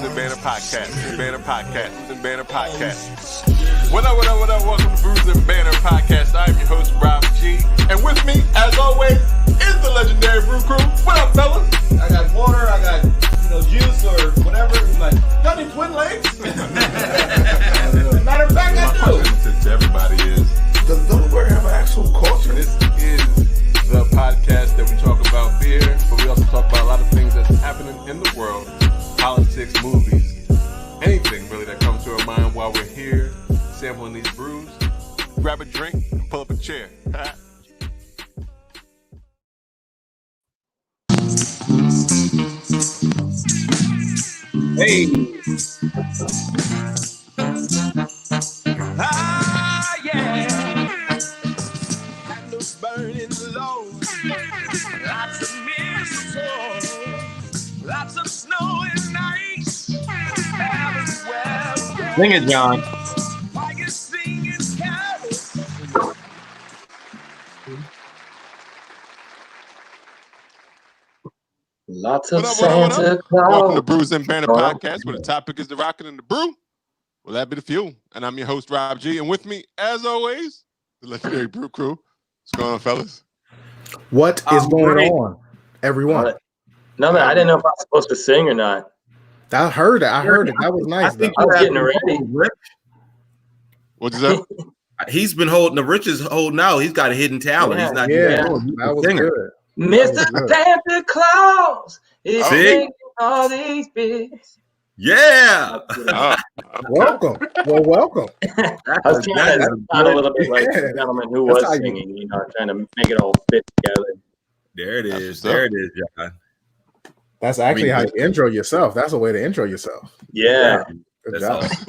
Banner Podcast. Banner Podcast. Banner Podcast. What up? Welcome to Brews and Banner Podcast. I'm your host, Rob G. And with me, as always, is the legendary Brew Crew. What up, fellas? I got water, I got juice or whatever. He's like, y'all need twin legs? Matter of fact, I do. My question to everybody is, does Delaware have an actual culture? This is the podcast that we talk about beer, but we also talk about a lot of things that's happening in the world, politics, movies, anything really that comes to our mind while we're here sampling these brews. Grab a drink and pull up a chair. Hey. Yeah. Candles burning low. Lots of mistletoe. Lots of snow and ice. Everywhere. Sing it, John. Tigers singing carols. Lots of What up? Santa Claus. Welcome to Brews and Banner Podcast, where the topic is the rockin' and the brew. Well, that be the fuel. And I'm your host, Rob G. And with me, as always, the legendary Brew Crew. What's going on, fellas? What is going on, everyone? No, man, I didn't know if I was supposed to sing or not. I heard it. That was nice. I think I was getting ready. What's that? He's been holding, the Rich is holding out. He's got a hidden talent. Yeah, He's not that was singer. good. Mr. Good. Santa Claus is See? singing all these bits. Yeah. Welcome. Well, welcome. I was trying to sound a little bit like the gentleman who was That's how you- singing, trying to make it all fit together. There it That's is. what's There up. it is, John. That's actually how you intro yourself. That's a way to intro yourself. Yeah. Good That's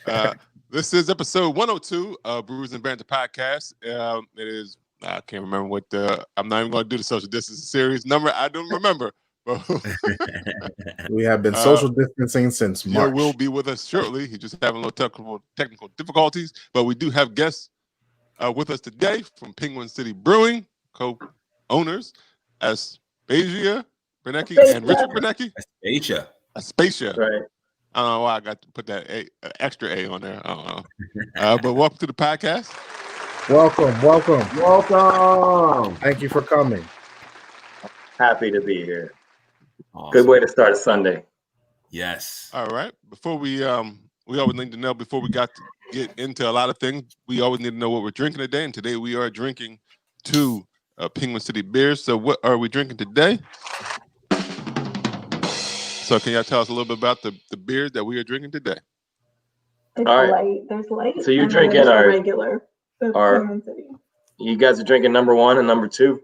job. This is episode 102 of Brews and Banter Podcast. It is, I can't remember what I'm not even going to do the social distancing series number. I don't remember. But We have been social distancing since Joe March. will be with us shortly. He's just having a little technical difficulties, but we do have guests with us today from Penguin City Brewing, co-owners Aspasia, Bernacki, and Richard Bernacki. Asia. Aspasia. Right. I don't know why I got to put that extra A on there. I don't know. But welcome to the podcast. Welcome. Welcome. Thank you for coming. Happy to be here. Awesome. Good way to start a Sunday. Yes. All right. Before we always need to know, before we got to get into a lot of things, we always need to know what we're drinking today. And today we are drinking two Penguin City beers. So what are we drinking today? So can y'all tell us a little bit about the beers that we are drinking today? It's All right. light. There's light. So you're and drinking there's our- regular. The our- Penguin City. You guys are drinking number one and number two.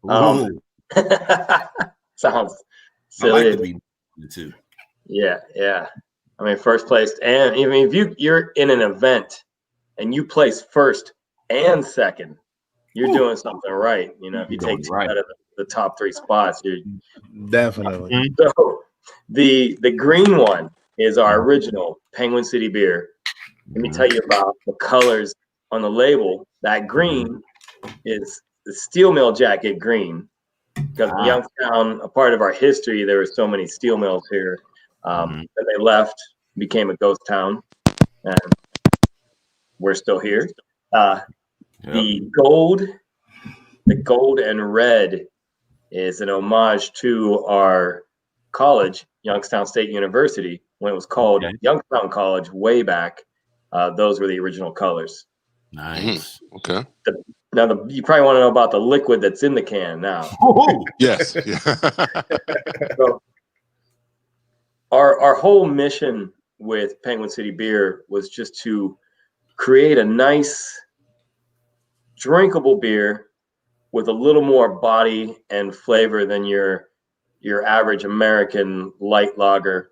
Ooh, Sounds I like silly. to be the two. Yeah. I mean, first place, and even if you're in an event and you place first and second, you're doing something right. If you You're take doing two right. out of the top three spots, you're Definitely. so the green one is our original Penguin City beer. Let me tell you about the colors on the label. That green is the steel mill jacket green. Because in Youngstown, a part of our history, there were so many steel mills here that they left, became a ghost town, and we're still here. The gold and red is an homage to our college, Youngstown State University, when it was called Youngstown College way back. Those were the original colors. Nice. Okay. Now, you probably want to know about the liquid that's in the can now. Yes. Yeah. So our whole mission with Penguin City Beer was just to create a nice, drinkable beer with a little more body and flavor than your average American light lager.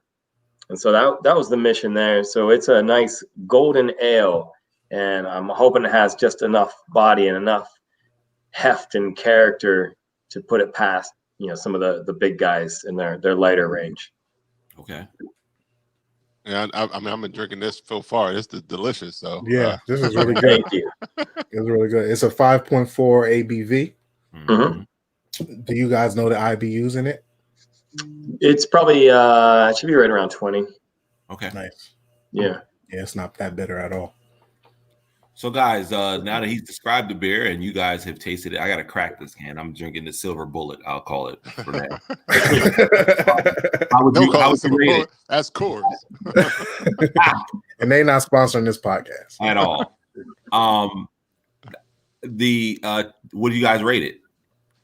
And so that was the mission there. So it's a nice golden ale, and I'm hoping it has just enough body and enough heft and character to put it past, some of the big guys in their lighter range. Okay. Yeah, I mean, I've been drinking this so far. It's delicious. So Yeah, this is really good. Thank you. It's really good. It's a 5.4 ABV. Mhm. Do you guys know the IBUs in it? It's probably it should be right around 20. Okay. Nice. Yeah. Yeah, it's not that bitter at all. So, guys, now that he's described the beer and you guys have tasted it, I got to crack this can. I'm drinking the Silver Bullet. I'll call it for now. How would Don't you, call how it would you Silver rate Bullet. it That's Coors. And they not sponsoring this podcast. at all? What do you guys rate it?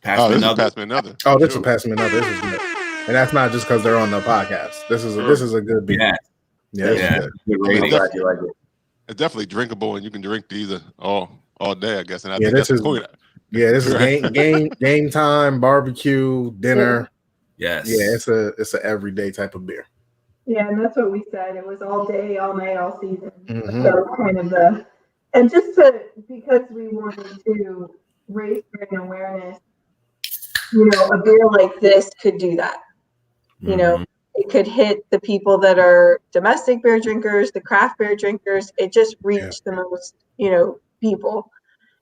Oh, this is another? Pass Me Another. Oh, this will Sure. pass me another. This is good. And that's not just because they're on the podcast. This is a good beer. Yeah. Yeah, this is Yeah. good. Good I mean, rating. I'm glad you like it. It's definitely drinkable, and you can drink these all day, I guess. And I Yeah, think this that's is- the point. Yeah, this is game time, barbecue, dinner. Yes. Yeah, it's a everyday type of beer. Yeah, and that's what we said. It was all day, all night, all season. Mhm. So kind of because we wanted to raise brand awareness, a beer like this could do that. Mhm. It could hit the people that are domestic beer drinkers, the craft beer drinkers. It just reached the most, people.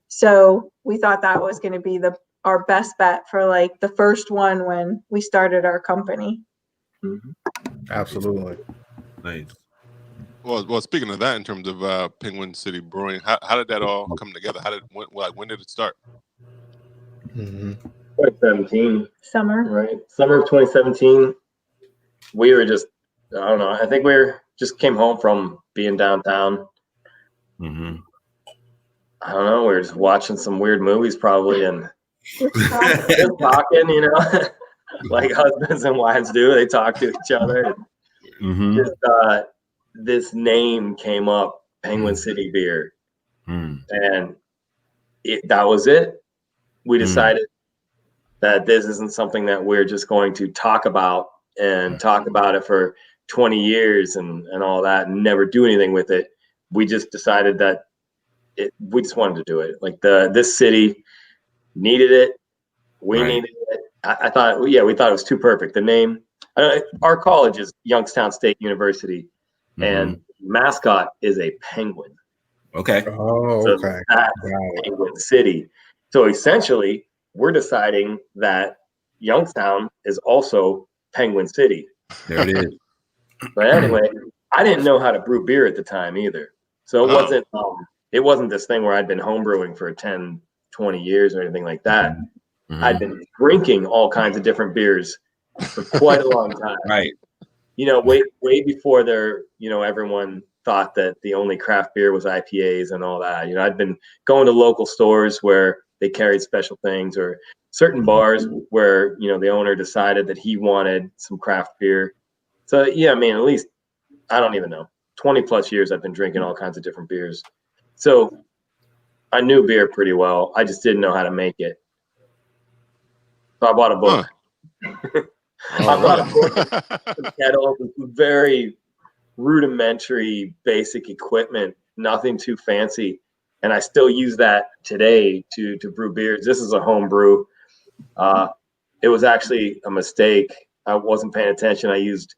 So we thought that was going to be our best bet for like the first one when we started our company. Absolutely. Nice. Well, speaking of that, in terms of Penguin City Brewing, how did that all come together? When did it start? Mhm. 2017, Summer. right? Summer of 2017. We were just, I don't know. I think just came home from being downtown. Mm-hmm. I don't know. We were just watching some weird movies probably and just talking, like husbands and wives do. They talk to each other. Mm-hmm. Just this name came up, Penguin City Beer, and that was it. We decided that this isn't something that we're just going to talk about and talk about it for 20 years and all that and never do anything with it. We just decided that we just wanted to do it. Like this city needed it. We needed it. I thought, we thought it was too perfect. The name, our college is Youngstown State University, and mascot is a penguin. Okay. Oh, So okay. that's Got it. Penguin City. So essentially, we're deciding that Youngstown is also Penguin City. There it is. But anyway, I didn't know how to brew beer at the time either. So it wasn't this thing where I'd been homebrewing for 10, 20 years or anything like that. Mhm. I'd been drinking all kinds of different beers for quite a long time. Right. Way before everyone thought that the only craft beer was IPAs and all that. I'd been going to local stores where they carried special things or certain bars where, the owner decided that he wanted some craft beer. So, yeah, I mean, at least, I don't even know, 20 plus years I've been drinking all kinds of different beers. So I knew beer pretty well. I just didn't know how to make it. So I bought a book. I bought a book, some kettles, and some very rudimentary, basic equipment, nothing too fancy. And I still use that today to brew beers. This is a home brew. It was actually a mistake. I wasn't paying attention. I used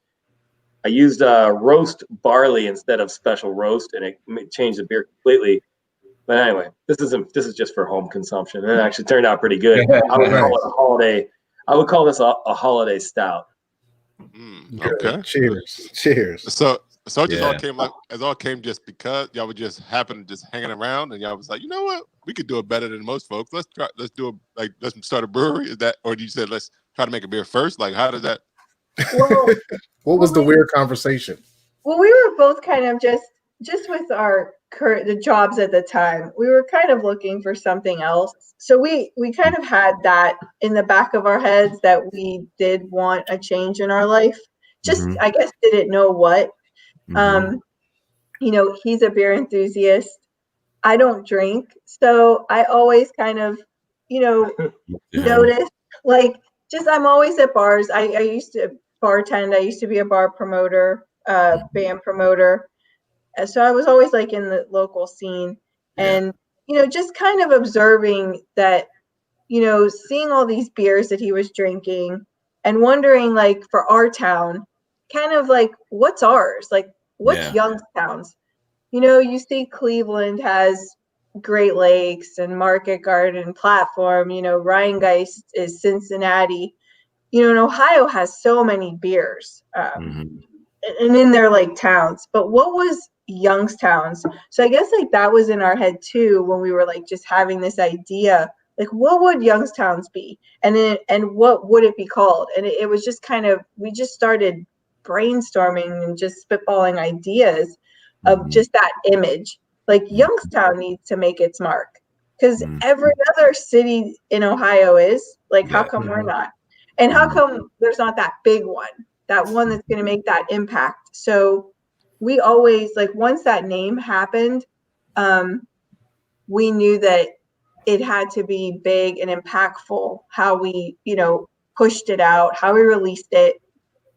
roast barley instead of special roast, and it changed the beer completely. But anyway, this is just for home consumption. And it actually turned out pretty good. I would call it a holiday. I would call this a holiday stout. Okay. Cheers. So it just all came just because y'all were just happened just hanging around, and y'all was like, you know what, we could do it better than most folks. Let's start a brewery. Is that, or you said let's try to make a beer first? Like, how did that? Well, What was the weird conversation? well, we were both kind of just with the jobs at the time. We were kind of looking for something else. So we kind of had that in the back of our heads that we did want a change in our life. Just I guess didn't know what. He's a beer enthusiast. I don't drink, so I always kind of, notice I'm always at bars. I used to bartend. I used to be a bar promoter, band promoter. So I was always like in the local scene and, just kind of observing that, seeing all these beers that he was drinking and wondering like for our town, kind of like what's ours? Like what's Youngstown's? You see Cleveland has Great Lakes and Market Garden Platform, Rheingeist is Cincinnati. and Ohio has so many beers. Mm-hmm. And in their like towns, but what was Youngstown's? So I guess like that was in our head too when we were like just having this idea, like what would Youngstown's be, and what would it be called? And it was just kind of, we just started brainstorming and just spitballing ideas of just that image. Like Youngstown needs to make its mark because every other city in Ohio is like, how come we're not? And how come there's not that big one? That one that's going to make that impact. So we always, like, once that name happened, we knew that it had to be big and impactful, how we, pushed it out, how we released it,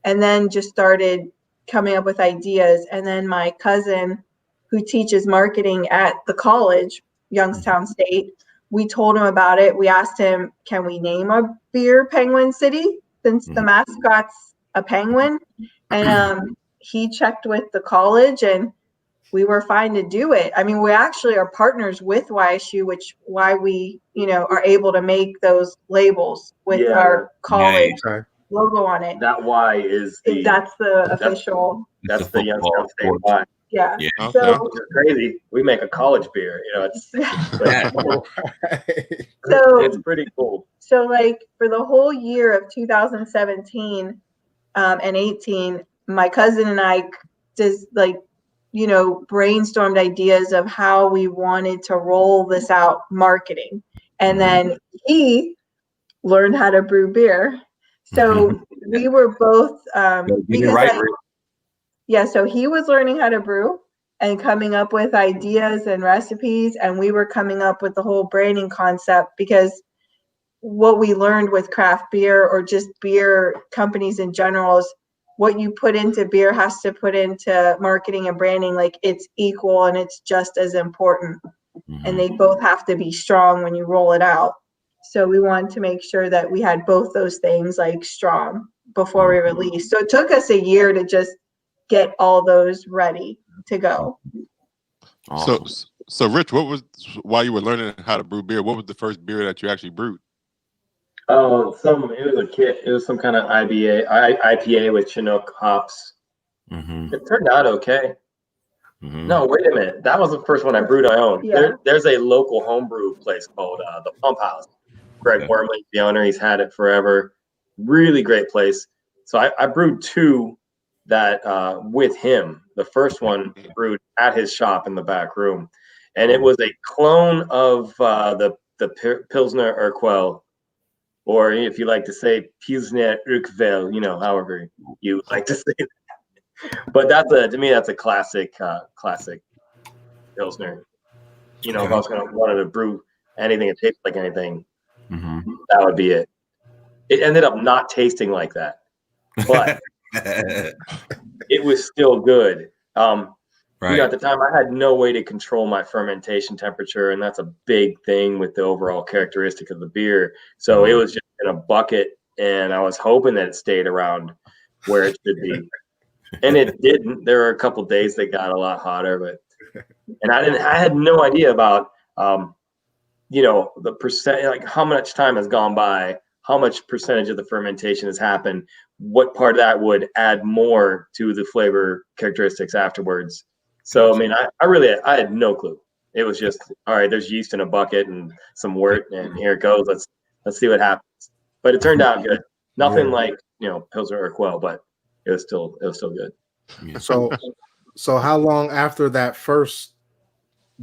and then just started coming up with ideas. And then my cousin, who teaches marketing at the college, Youngstown State, we told him about it. We asked him, can we name a beer Penguin City since the mascot's a penguin? And he checked with the college and we were fine to do it. I mean, we actually are partners with YSU, which why we, are able to make those labels with our college logo on it. That Y is that's the official. That's the Youngstown State Y. Yeah. Okay. So It's crazy. We make a college beer, it's so it's pretty cool. So like for the whole year of 2017 and 18, my cousin and I just like, brainstormed ideas of how we wanted to roll this out marketing. And then he learned how to brew beer. So we were both so he was learning how to brew and coming up with ideas and recipes, and we were coming up with the whole branding concept, because what we learned with craft beer or just beer companies in general is what you put into beer has to put into marketing and branding. Like it's equal and it's just as important, and they both have to be strong when you roll it out. So we wanted to make sure that we had both those things like strong before we released. So it took us a year to just get all those ready to go. Awesome. So Rich, while you were learning how to brew beer, what was the first beer that you actually brewed? Oh, it was some kind of IPA with Chinook hops. It turned out okay. No, wait a minute. That was the first one I brewed on my own. Yeah. There's a local homebrew place called the Pump House. Greg Wormley, the owner, he's had it forever. Really great place. So I brewed two that with him. The first one brewed at his shop in the back room, and it was a clone of the Pilsner Urquell, or if you like to say Pilsner Urquell, however you like to say it. But to me that's a classic Pilsner. If I was wanted to brew anything that tastes like anything, that would be it. It ended up not tasting like that, but it was still good. At the time I had no way to control my fermentation temperature, and that's a big thing with the overall characteristic of the beer. So it was just in a bucket, and I was hoping that it stayed around where it should be. And it didn't. There were a couple days that got a lot hotter, and I had no idea about the percent, like how much time has gone by, how much percentage of the fermentation has happened, what part of that would add more to the flavor characteristics afterwards. So, I mean, I had no clue. It was just, all right, there's yeast in a bucket and some wort, and here it goes. Let's see what happens. But it turned out good. Nothing like, Pilsner or Quell, but it was still good. Yeah. So how long after that first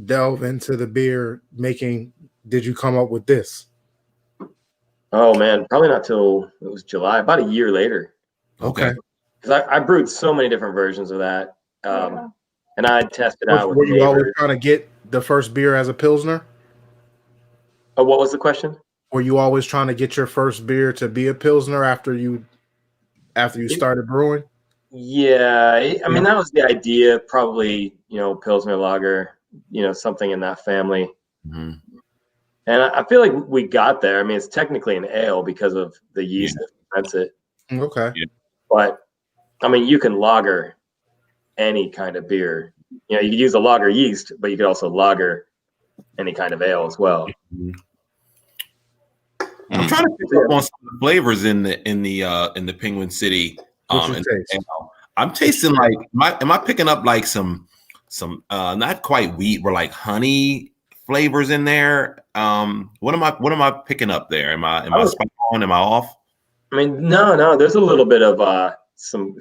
delve into the beer making did you come up with this? Oh man, probably not till it was July, about a year later. Okay. Because I brewed so many different versions of that. And I tested out. Were you always trying to get the first beer as a Pilsner? Oh, what was the question? Were you always trying to get your first beer to be a Pilsner after you started brewing? Yeah, I mean that was the idea. Probably, Pilsner lager, something in that family. And I feel like we got there. I mean, it's technically an ale because of the yeast that ferments it. Okay. Yeah. But I mean, you can lager any kind of beer. You could use a lager yeast, but you could also lager any kind of ale as well. I'm trying to pick up on some of the flavors in the Penguin City. What you taste? I'm tasting like am I picking up like some not quite wheat, but like honey flavors in there? What am I picking up there? Am I spot on? Am I off? I mean, no. There's a little bit of some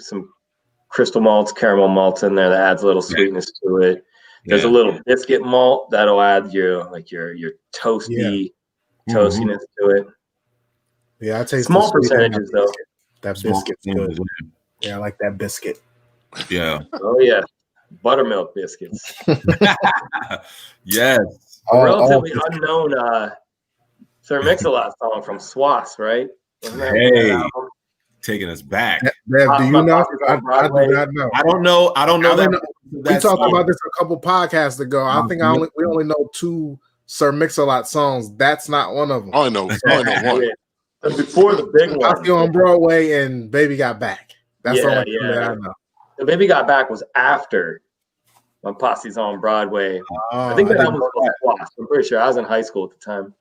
crystal malts, caramel malts in there that adds a little sweetness to it. There's a little biscuit malt that'll add your toasty toastiness to it. Yeah, I taste small percentages though. That biscuit's good. Yeah, I like that biscuit. Yeah. Oh yeah, buttermilk biscuits. Yes. A relatively unknown Sir Mix-a-Lot song from Swass, right? Hey, taking us back. Dev, do you know? I do not know. I don't know that. We talked about this a couple podcasts ago. I think we only know 2 Sir Mix-a-Lot songs. That's not one of them. I only know one. And before the big one, I Feel on Broadway and Baby Got Back. That's the only thing that I know. The Baby Got Back was after My Posse's on Broadway. I think that album was Swass. I'm pretty sure I was in high school at the time.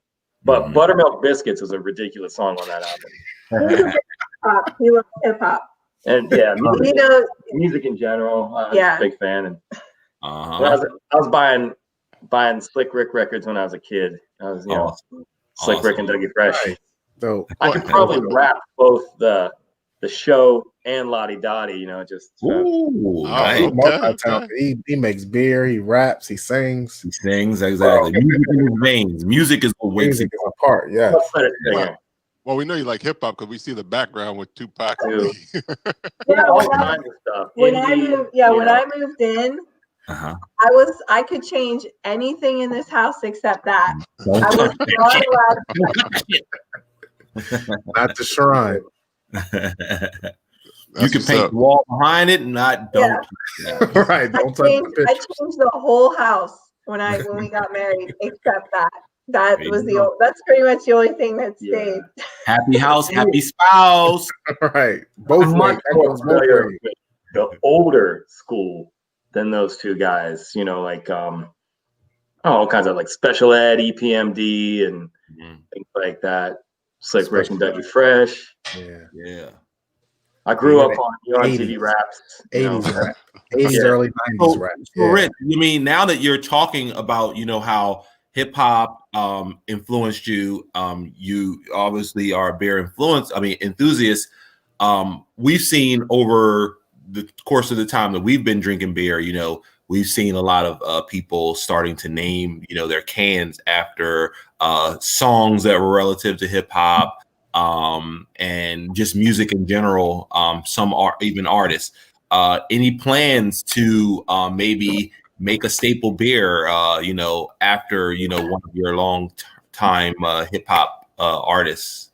But Buttermilk Biscuits was a ridiculous song on that album. He loves hip hop. And music in general. I was a big fan. And I was buying Slick Rick records when I was a kid. I was, Slick Rick and Dougie Fresh. Right. So I could probably rap both the show and Lottie Dottie, just he makes beer, he raps, he sings. He sings, exactly. Music in his veins. Music is what wakes him apart. Yeah. Well, we know you like hip hop because we see the background with Tupac. All kinds of stuff. When I moved in, I could change anything in this house except that. I was not allowed to. Not the shrine. You can paint the wall behind it and don't right. Don't touch the picture. I changed the whole house when we got married, except that. That's pretty much the only thing that stayed. Happy house, happy spouse. Right. Both much more familiar with the older school than those two guys. All kinds of like special ed, EPMD, and things like that. Slick Rick and Dougie Fresh. Yeah. I grew up on TV raps. 80s rap. 80s, early 90s rap. Rick, you mean now that you're talking about, how hip hop influenced you, you obviously are a beer enthusiast. We've seen over the course of the time that we've been drinking beer, we've seen a lot of people starting to name, their cans after songs that were relative to hip hop and just music in general. Some are even artists. Any plans to maybe make a staple beer, after one of your long time hip hop artists?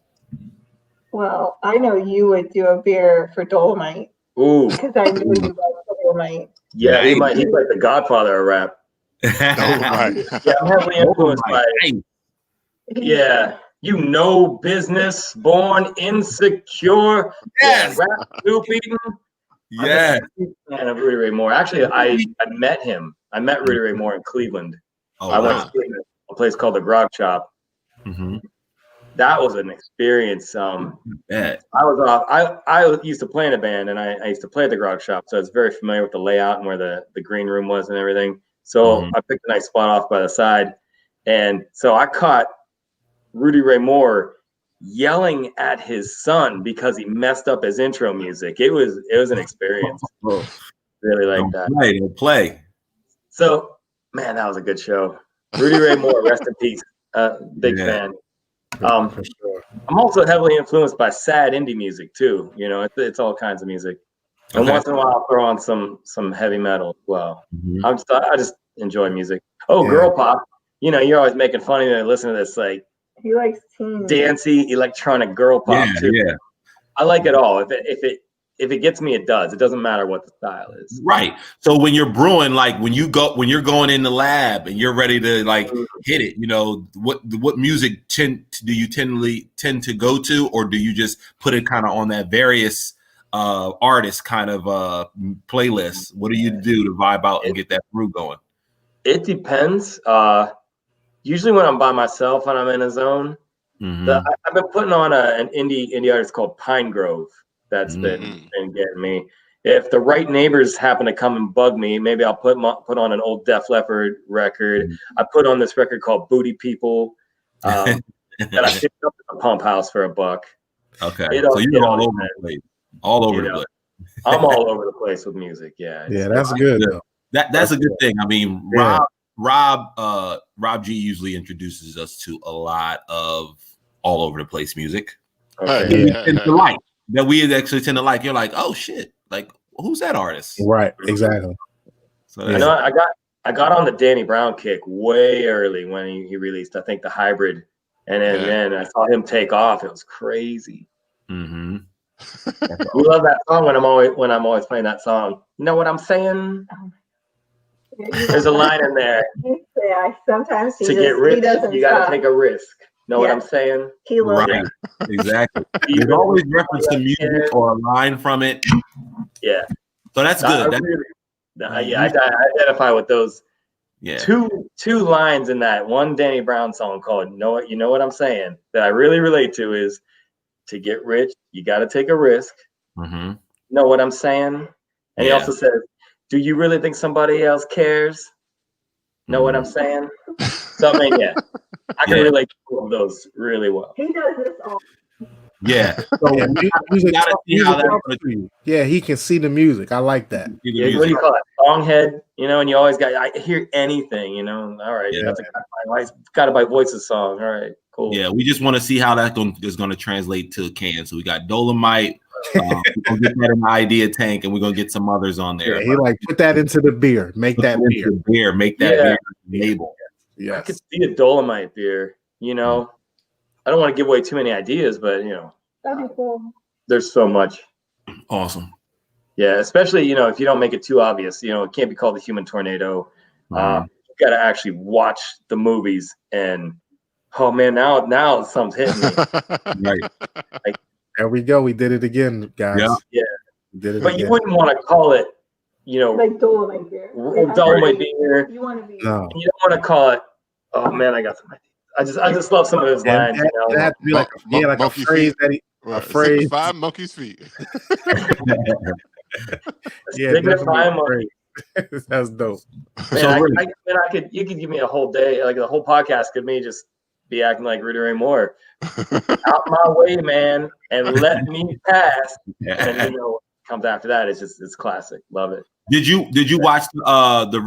Well, I know you would do a beer for Dolomite. Ooh, because I knew you liked Dolomite. Yeah, he's like the godfather of rap. Right. Yeah, I'm heavily influenced by. Yeah, business, born insecure. Yes, rap, Snoop Eaton. Yeah, fan of Rudy Ray Moore. Actually, I met him. I met Rudy Ray Moore in Cleveland. I went to Cleveland, a place called the Grog Shop. Mm-hmm. That was an experience. I used to play in a band, and I used to play at the Grog Shop, so I was very familiar with the layout and where the green room was and everything. So I picked a nice spot off by the side, and so I caught Rudy Ray Moore yelling at his son because he messed up his intro music. It was an experience. Really like that. Play. So, man, that was a good show. Rudy Ray Moore, rest in peace. Big fan. I'm also heavily influenced by sad indie music too. It's all kinds of music. And once in a while, I'll throw on some heavy metal as well. I just enjoy music. Girl pop. You're always making fun of me and listen to this like he likes teen dancey electronic girl pop too. Yeah. I like it all. If it gets me, it does. It doesn't matter what the style is. Right. So when you're brewing, like when you're going in the lab and you're ready to like hit it, what music do you tend to go to, or do you just put it kind of on that various artist kind of playlist? What do you do to vibe out and get that brew going? It depends. Usually when I'm by myself and I'm in a zone, I've been putting on an indie artist called Pine Grove. That's been getting me. If the right neighbors happen to come and bug me, maybe I'll put on an old Def Leppard record. I put on this record called Booty People that I picked up at the Pump House for $1. Okay, so you're all over the place. All over the place. I'm all over the place with music. Yeah, that's good. Though. That's a good thing. I mean, Rob G usually introduces us to a lot of all over the place music. Okay. That we actually tend to like. You're like, oh shit, like who's that artist? Right, exactly. So I got on the Danny Brown kick way early when he released, I think, the Hybrid, and then I saw him take off. It was crazy. Mm-hmm. We love that song when I'm always playing that song. You know what I'm saying? There's a line in there. Yeah, sometimes to get rich, you got to take a risk. Know what I'm saying? He loves it. Exactly. There's always reference to music or a line from it. Yeah. So that's good. I identify with those. Yeah. Two lines in that one Danny Brown song called You Know What I'm Saying that I really relate to is to get rich, you got to take a risk. Mm-hmm. Know what I'm saying? And he also says, do you really think somebody else cares? Know what I'm saying? So I mean, I can relate to all of those really well. He does this all. Yeah. So he can see the music. I like that. Yeah, what do you call it? Songhead, and you always I hear anything, all right. Yeah. That's got by Voices song. All right, cool. Yeah, we just want to see how that is going to translate to Can. So we got Dolomite. We're gonna get that in the idea tank, and we're gonna get some others on there. Yeah, he put that into the beer. Make that beer. Make that beer label. Yeah, I could see a Dolomite beer. I don't want to give away too many ideas, but that'd be cool. There's so much. Awesome. Yeah, especially if you don't make it too obvious. It can't be called the Human Tornado. You got to actually watch the movies, and oh man, now something's hitting me. Right. There we go. We did it again, guys. Yeah. Did it but again. You wouldn't want to call it, like Dolomite beer. Dolomite beer. You want to be. No. You don't want to call it. Oh man, I got some ideas. I just love some of those lines. That'd be like a phrase that he. Right. A phrase. 5 monkeys' feet. Dignify monkey. That's dope. Man, you could give me a whole day, like the whole podcast could me just be acting like Rudy Ray Moore. Out my way, man, and let me pass. And what comes after that is just it's classic. Love it. Did you watch Eddie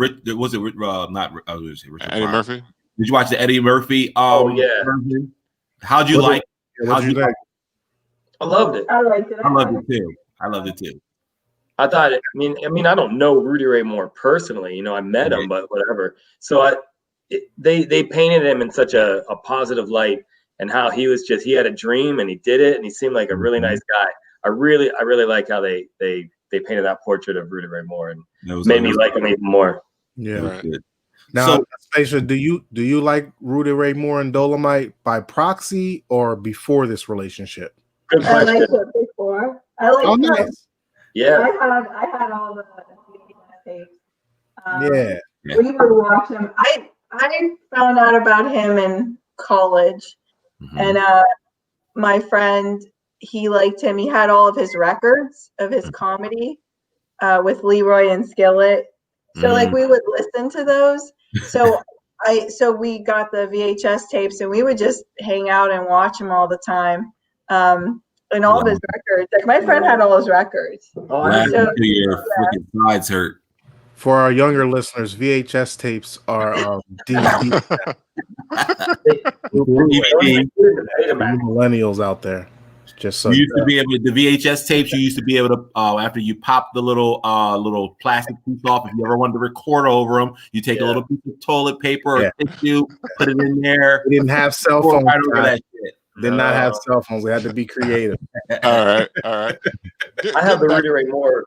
Murphy? Did you watch the Eddie Murphy? Version? How'd you like? I loved it. I liked it. I loved it too. I thought it. I mean, I don't know Rudy Ray Moore personally. I met him, but whatever. So they painted him in such a positive light, and how he had a dream and he did it, and he seemed like a really nice guy. I really like how they painted that portrait of Rudy Ray Moore, and made me like him even more. Yeah. Right. Now, Aspasia, do you like Rudy Ray Moore and Dolomite by proxy or before this relationship? Good question. I liked it before. I liked it. Nice. Yeah. I had all the tapes. Yeah. We would watch him. I found out about him in college, and my friend, he liked him. He had all of his records of his comedy with Leroy and Skillet. So we would listen to those. So we got the VHS tapes, and we would just hang out and watch him all the time. And all of his records. Like my friend had all his records. Your freaking sides hurt. For our younger listeners, VHS tapes are DVD. Millennials out there. Just so you used to be able to, the VHS tapes, you used to be able to, after you pop the little plastic piece off, if you ever wanted to record over them, you take a little piece of toilet paper or tissue, put it in there. We didn't have cell phones. Right over that shit. Did not have cell phones. We had to be creative. All right. I have the Rudy Ray Moore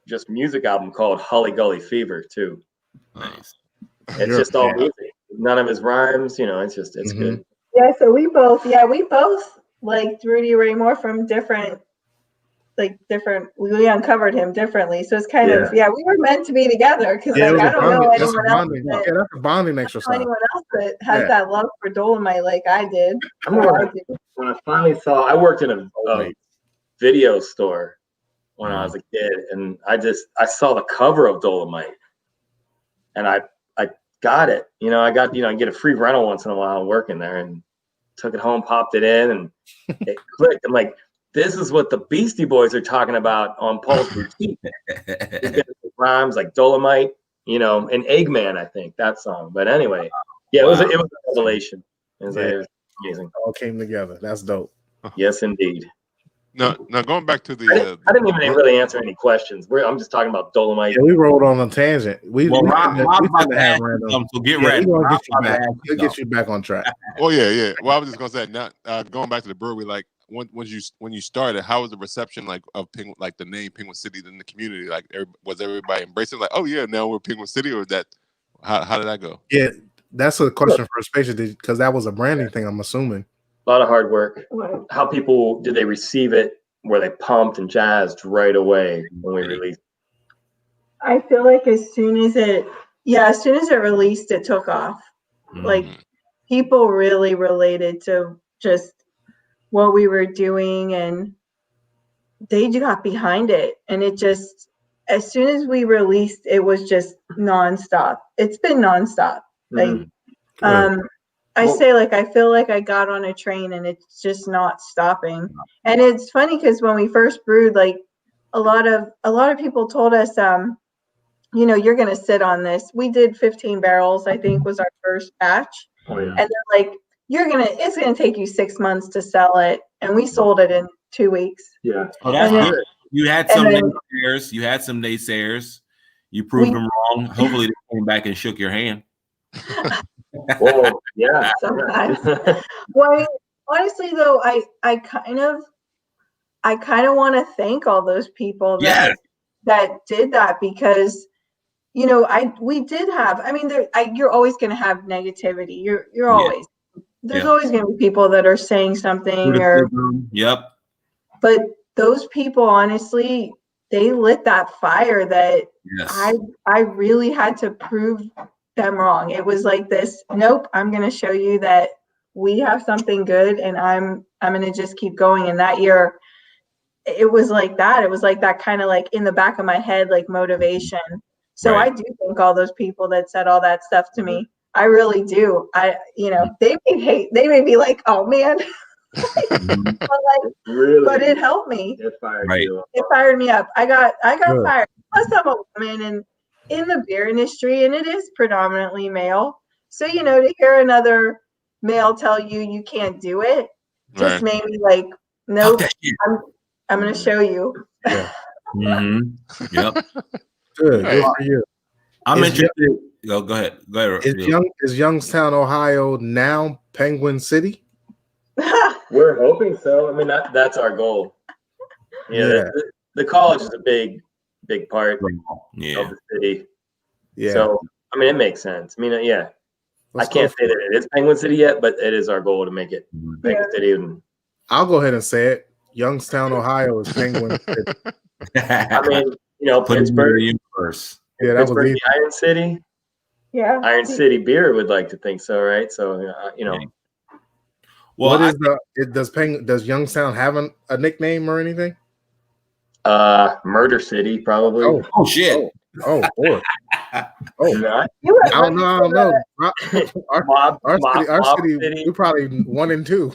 just music album called Holly Gully Fever too. Nice. It's just all music. None of his rhymes. It's good. Yeah. So we both liked Rudy Ray Moore from different like different. We uncovered him differently, so it's kind Yeah. of we were meant to be together because Yeah, it like was I a don't know bonding. That's a anyone else. bonding. That, Yeah, that's a bonding I don't know exercise. anyone else that has Yeah. that love for Dolomite like I did. I remember when I finally saw. I worked in a Dolomite. video store when I was a kid, and I saw the cover of Dolomite, and I got it. I got I get a free rental once in a while working there, and took it home, popped it in, and it clicked. I'm like, this is what the Beastie Boys are talking about on Paul's Boutique. Rhymes like Dolomite, and Eggman, I think that song. But anyway, yeah, Wow. it was a revelation. It was amazing. It all came together. That's dope. Yes, indeed. Now going back to I didn't even really answer any questions. I'm just talking about Dolomite. Yeah, we rolled on a tangent. We Well, tend to have random. so get Yeah, ready. we're gonna get you Rob's about to back. ask We'll get you back on track. Oh yeah. Well, I was just gonna say now, going back to the brewery, like when you started, how was the reception like of Penguin, like the name Penguin City in the community? Like, was everybody embracing like, oh yeah, now we're Penguin City, or that? How did that go? Yeah, that's a question for Aspasia because that was a branding thing. I'm assuming. A lot of hard work. How people did they receive it? Were they pumped and jazzed right away when we released? I feel like as soon as it released, it took off. Like people really related to just what we were doing, and they got behind it. And it just, as soon as we released, it was just nonstop. It's been nonstop. Like, I say, like, I feel like I got on a train and it's just not stopping. And it's funny because when we first brewed, like a lot of people told us, you're going to sit on this. We did 15 barrels, I think was our first batch. Oh, yeah. And they're like, it's going to take you 6 months to sell it. And we sold it in 2 weeks. Yeah. Oh, that's good. You had some naysayers. You proved them wrong. Hopefully they came back and shook your hand. Whoa, yeah. Sometimes. Well, honestly though, I kind of want to thank all those people that did that, because we did have, I mean, you're always going to have negativity. You're always, there's always going to be people that are saying something but those people, honestly, they lit that fire that I really had to prove them wrong. It was like this, nope, I'm going to show you that we have something good, and I'm going to just keep going. And that year it was like that. It was like that kind of like in the back of my head, like motivation. So I do thank all those people that said all that stuff to me. I really do. They may be like, oh man, but it helped me. It fired you. It fired me up. I got fired. Plus I'm a woman and in the beer industry, and it is predominantly male. So, to hear another male tell you can't do it just made me like, nope, I'm going to show you. Yeah. Yep. Good for you. I'm interested. Go ahead. Is Youngstown, Ohio now Penguin City? We're hoping so. I mean, that's our goal. Yeah. The college is a big part of the city. Yeah. So, I mean, it makes sense. I mean, I can't say that it is Penguin City yet, but it is our goal to make it Penguin City. And I'll go ahead and say it. Youngstown, Ohio is Penguin City. I mean, Pittsburgh. Yeah, that was the Iron City. Yeah. Iron City beer would like to think so, right? So, Well, does Youngstown have a nickname or anything? Murder City, probably. Oh shit. Oh boy. I don't know. Our city, we probably 1 and 2.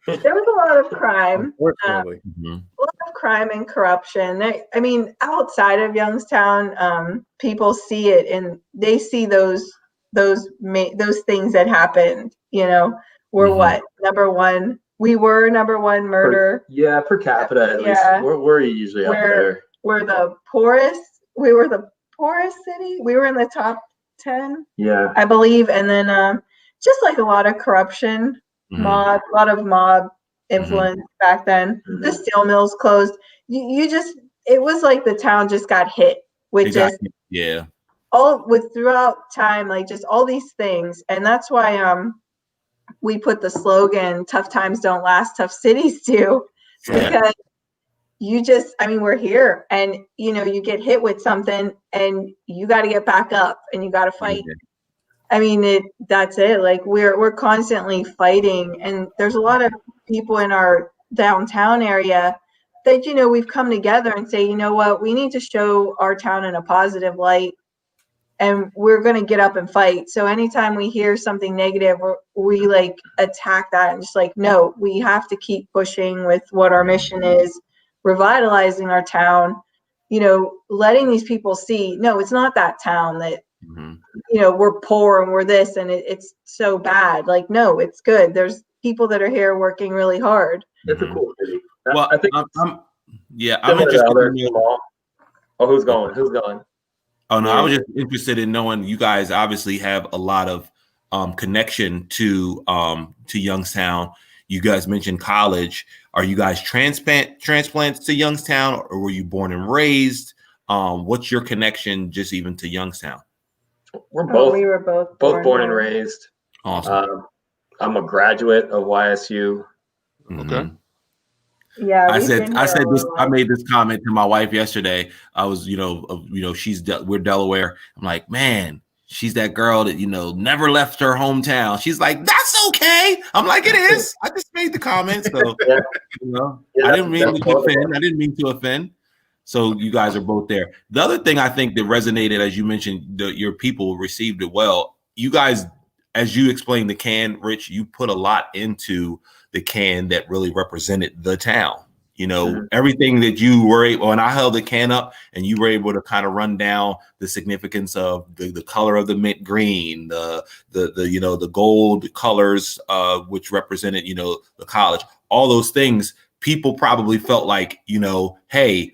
There was a lot of crime. Unfortunately. A lot of crime and corruption. I mean, outside of Youngstown, people see it and they see those things that happened. We're what, number one? We were number one murder. Per capita at least. We're usually up there. We're the poorest. We were the poorest city. We were in the top 10. Yeah, I believe. And then just like a lot of corruption, a lot of mob influence back then. The steel mills closed. It was like the town just got hit with throughout time, like just all these things. And that's why we put the slogan, tough times don't last, tough cities do. because we're here, and you get hit with something and you got to get back up and you got to fight. That's it. Like we're constantly fighting, and there's a lot of people in our downtown area that, we've come together and say, you know what, we need to show our town in a positive light, and we're going to get up and fight. So anytime we hear something negative, we like attack that and just like, no, we have to keep pushing with what our mission is, revitalizing our town, letting these people see, no, it's not that town that, we're poor and we're this and it's so bad. Like, no, it's good. There's people that are here working really hard. It's a cool city. Well, I think I'm similar to interested other in small. Oh, who's going? Oh no, I was just interested in knowing, you guys obviously have a lot of connection to Youngstown. You guys mentioned college. Are you guys transplants to Youngstown, or were you born and raised? What's your connection just even to Youngstown? We were both born and raised. Awesome. I'm a graduate of YSU. Okay. Yeah, I said this. I made this comment to my wife yesterday. I was, we're Delaware. I'm like, man, she's that girl that never left her hometown. She's like, that's okay. I'm like, it is. I just made the comment, so I didn't mean to offend. I didn't mean to offend. So you guys are both there. The other thing I think that resonated, as you mentioned, your people received it well. You guys, as you explained the can, Rich, you put a lot into the can that really represented the town. Everything that you were able, and I held the can up and you were able to kind of run down the significance of the color of the mint green, the gold colors, which represented, the college, all those things. People probably felt like, hey,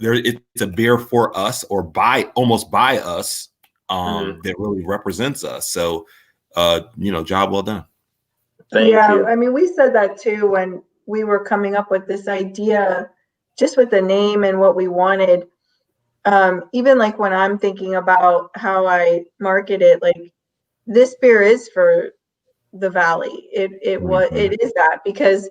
it's a beer for us, or almost by us, that really represents us. So, job well done. Thank you. We said that too when we were coming up with this idea, just with the name and what we wanted. Even like when I'm thinking about how I market it, like this beer is for the Valley. It is that, because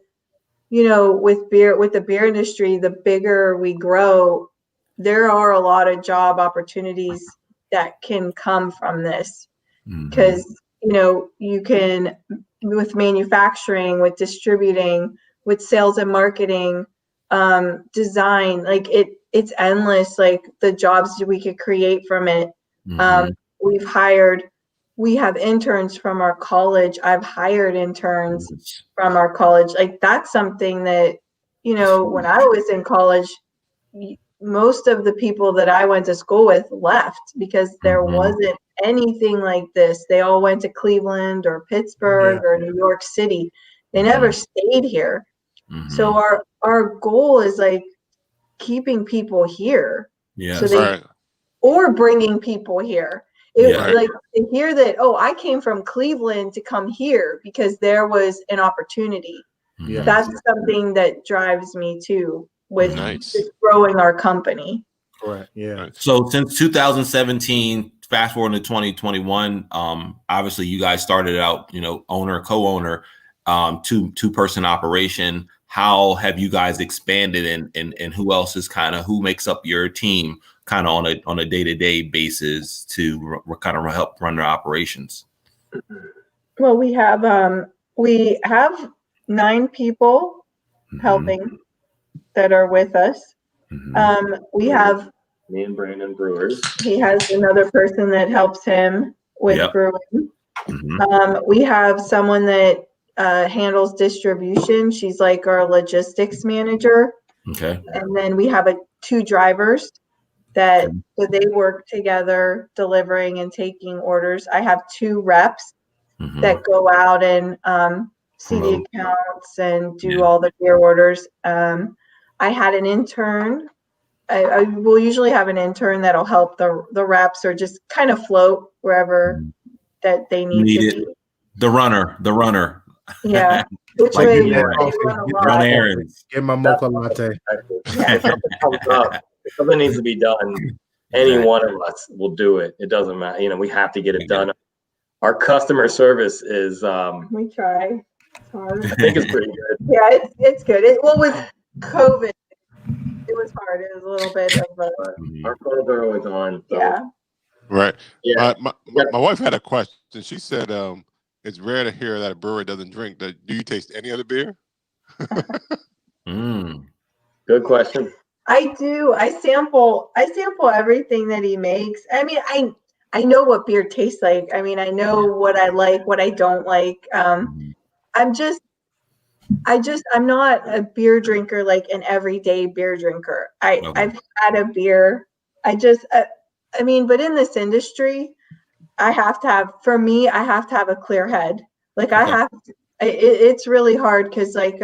with the beer industry, the bigger we grow, there are a lot of job opportunities that can come from this, because you can, with manufacturing, with distributing, with sales and marketing, design, like it's endless, like the jobs we could create from it. We have interns from our college. I've hired interns from our college. Like that's something that, when I was in college, most of the people that I went to school with left because there wasn't anything like this. They all went to Cleveland or Pittsburgh or New York City. They never stayed here. So our goal is like keeping people here. Or bringing people here. Like to hear that, I came from Cleveland to come here because there was an opportunity. That's something that drives me too, with just growing our company. Correct. Yeah. So since 2017, fast forward to 2021, obviously you guys started out, owner, co-owner, two-person operation. How have you guys expanded, and who else is who makes up your team on a day-to-day basis to kind of help run their operations? Well, we have 9 people helping that are with us. We have me and Brandon brewers. He has another person that helps him with brewing. We have someone that handles distribution. She's like our logistics manager. Okay. And then we have 2 drivers that they work together delivering and taking orders. I have 2 reps that go out and see the accounts and do all the beer orders. I had an intern. I will usually have an intern that'll help the reps, or just kind of float wherever that they need to be. The runner. Yeah. Which Like way run errands. Get my mocha latte. If something needs to be done, any one of us will do it. It doesn't matter. We have to get it done. Our customer service is we try. It's hard. I think it's pretty good. Yeah, it's good. COVID, it was hard. It was a little bit of a, Our phones are always on. So. yeah. Right. Yeah. My wife had a question. She said, it's rare to hear that a brewer doesn't drink. Do you taste any other beer? Good question. I do. I sample everything that he makes. I mean, I know what beer tastes like. I mean, I know what I like, what I don't like. I'm not a beer drinker, like an everyday beer drinker. I've had a beer. I mean, but in this industry, I have to have a clear head. Like it's really hard because like,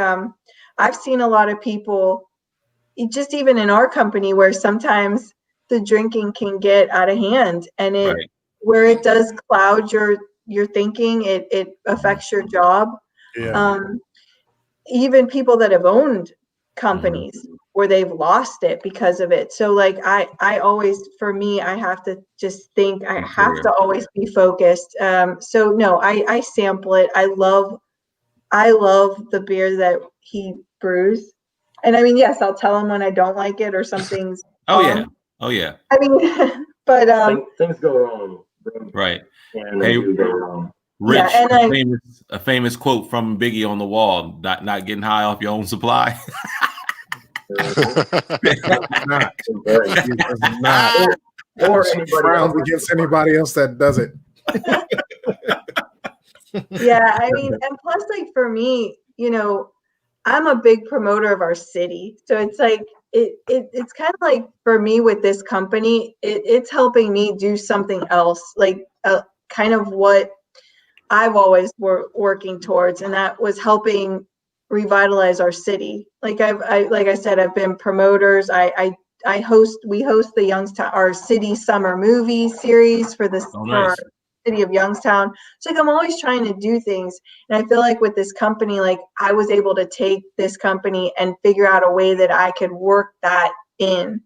I've seen a lot of people, just even in our company, where sometimes the drinking can get out of hand, and where it does cloud your thinking, it affects your job. Yeah. Even people that have owned companies where they've lost it because of it. So like I always, for me, I have to just think, I have to always be focused. So no, I sample it. I love the beer that he brews. And I mean, yes, I'll tell him when I don't like it or something's wrong. Oh yeah. I mean, but things go wrong. Right. And they do go wrong. Rich, yeah, and a famous quote from Biggie on the wall: "Not getting high off your own supply." Not. Or frowns against anybody else that does it. Yeah, I mean, and plus, like for me, I'm a big promoter of our city, so it's like it's kind of like, for me with this company, it's helping me do something else, like kind of what I've always working towards, and that was helping revitalize our city. Like like I said, I've been promoters. We host the Youngstown, our city summer movie series for our city of Youngstown. So like, I'm always trying to do things, and I feel like with this company, like I was able to take this company and figure out a way that I could work that in,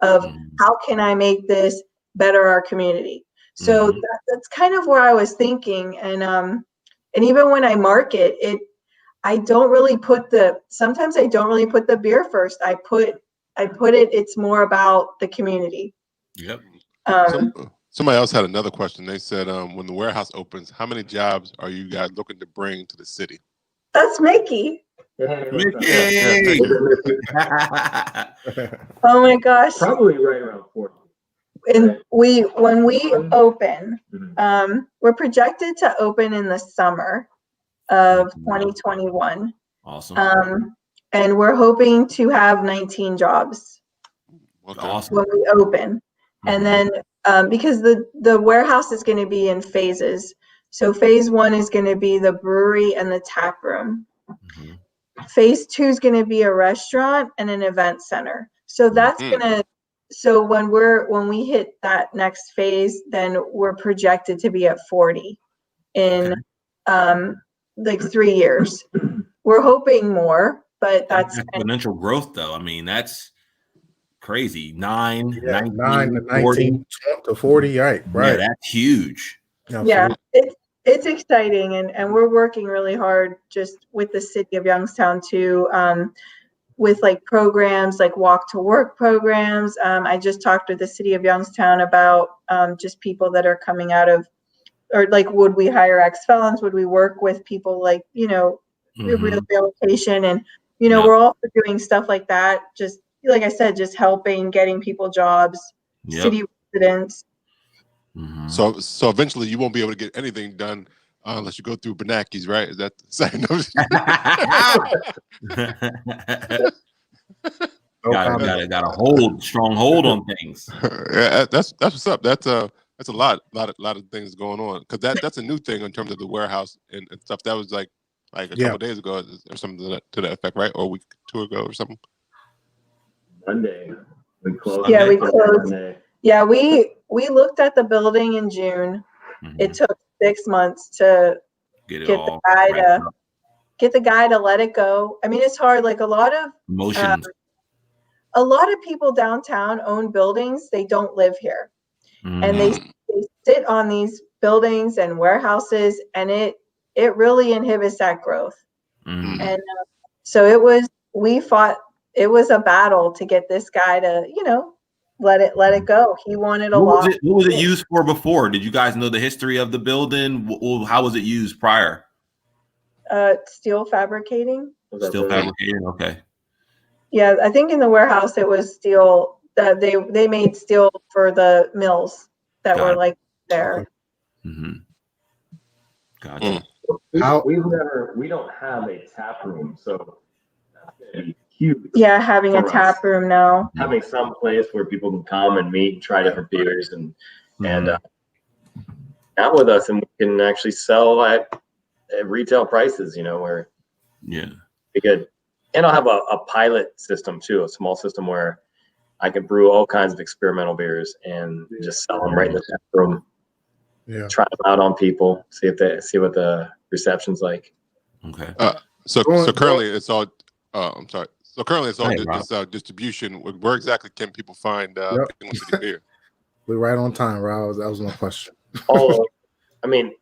of how can I make this better our community. So that's kind of where I was thinking, and even when I market it, sometimes I don't really put the beer first. I put it. It's more about the community. Yep. Somebody else had another question. They said, when the warehouse opens, how many jobs are you guys looking to bring to the city? That's Mickey. Mickey. Oh my gosh. Probably right around 40. And when we open, we're projected to open in the summer of 2021. Awesome. And we're hoping to have 19 jobs when we open. And then because the warehouse is going to be in phases. So phase 1 is going to be the brewery and the tap room. Phase 2 is going to be a restaurant and an event center. So that's so when we hit that next phase, then we're projected to be at 40 in like 3 years. We're hoping more, but that's exponential growth, though. I mean, that's crazy. 9 to 19 to 40. Right. Yeah, that's huge. Yeah, it's exciting, and we're working really hard just with the city of Youngstown too, with like programs like walk to work programs. I just talked with the city of Youngstown about just people that are coming out of, or like, would we hire ex-felons? Would we work with people like, rehabilitation? And, we're also doing stuff like that. Just like I said, just helping, getting people jobs, city residents. So eventually you won't be able to get anything done unless you go through Bernacki's, right? Is that the second? got a strong hold on things. Yeah, that's what's up. That's a lot of things going on, because that's a new thing in terms of the warehouse and stuff. That was like a couple days ago or something to that effect, right? Or a week or two ago or something. Monday we closed. Yeah, we closed. Monday. Yeah, we looked at the building in June. It took 6 months to get the guy to let it go. I mean, it's hard. Like a lot of people downtown own buildings. They don't live here, and they sit on these buildings and warehouses, and it really inhibits that growth. And so we fought was a battle to get this guy to, let it go. He wanted a lot. What was it used for before? Did you guys know the history of the building? How was it used prior? Steel fabricating. Steel fabricating. Okay. Yeah, I think in the warehouse it was steel. That they made steel for the mills that were like there. Mm-hmm. Gotcha. We don't have a tap room, so that's gonna be huge. Yeah, having a tap room now. Having some place where people can come and meet and try different beers and out with us, and we can actually sell at retail prices. Where be good. And I'll have a pilot system too, a small system where I can brew all kinds of experimental beers and just sell them right in the tap room. Yeah. Try them out on people, see what the reception's like. Okay. So currently it's all. I'm sorry. So currently it's all distribution. Where exactly can people find Penguin City beer? We're right on time, Rob. That was my question. I mean,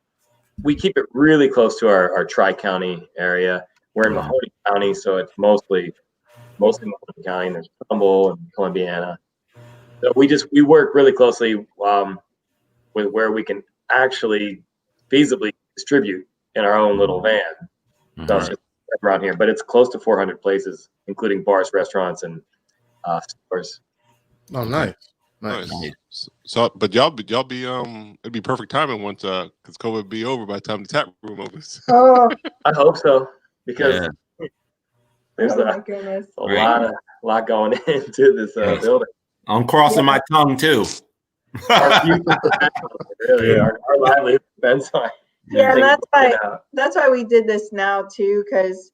we keep it really close to our tri-county area. We're in Mahoney County, so it's mostly Mahoney County. There's Trumbull and Columbiana. So we work really closely with where we can actually feasibly distribute in our own little van. So it's just around here, but it's close to 400 places, including bars, restaurants, and stores. Oh, nice. So, but y'all be it'd be perfect timing once because COVID would be over by the time the tap room opens. Oh, I hope so, because there's a lot going into this building. I'm crossing my tongue too. Our future, really, our livelihood depends on. Yeah, and that's why we did this now too, because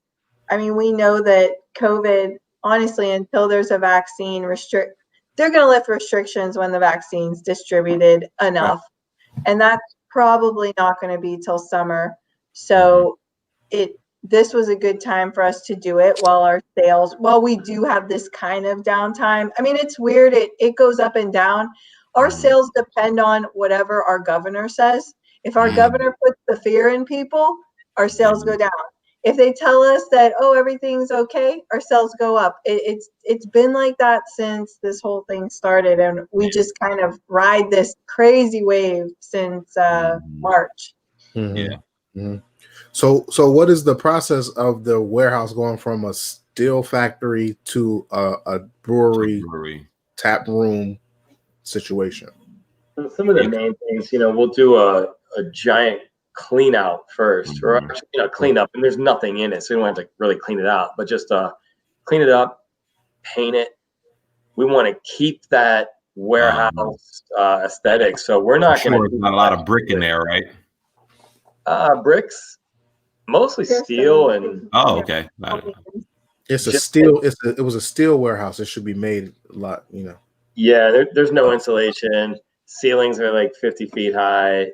we know that COVID, honestly, until there's a vaccine, they're going to lift restrictions when the vaccine's distributed enough, and that's probably not going to be till summer. So this was a good time for us to do it while we do have this kind of downtime. It's weird. It goes up and down. Our sales depend on whatever our governor says. If our governor puts the fear in people, our sales go down. If they tell us that, everything's okay, our sales go up. It's been like that since this whole thing started, and we just kind of ride this crazy wave since March. Mm-hmm. Yeah. Mm-hmm. So what is the process of the warehouse going from a steel factory to a brewery tap room situation? So some of the main things, we'll do a giant clean out first, or actually, clean up, and there's nothing in it, so we don't have to really clean it out, but just clean it up, paint it. We want to keep that warehouse aesthetic, so we're not going to. There's not a lot of brick in there, right? Bricks, mostly steel, and okay. It's a steel. It was a steel warehouse. It should be made a lot, Yeah, there's no insulation. Ceilings are like 50 feet high.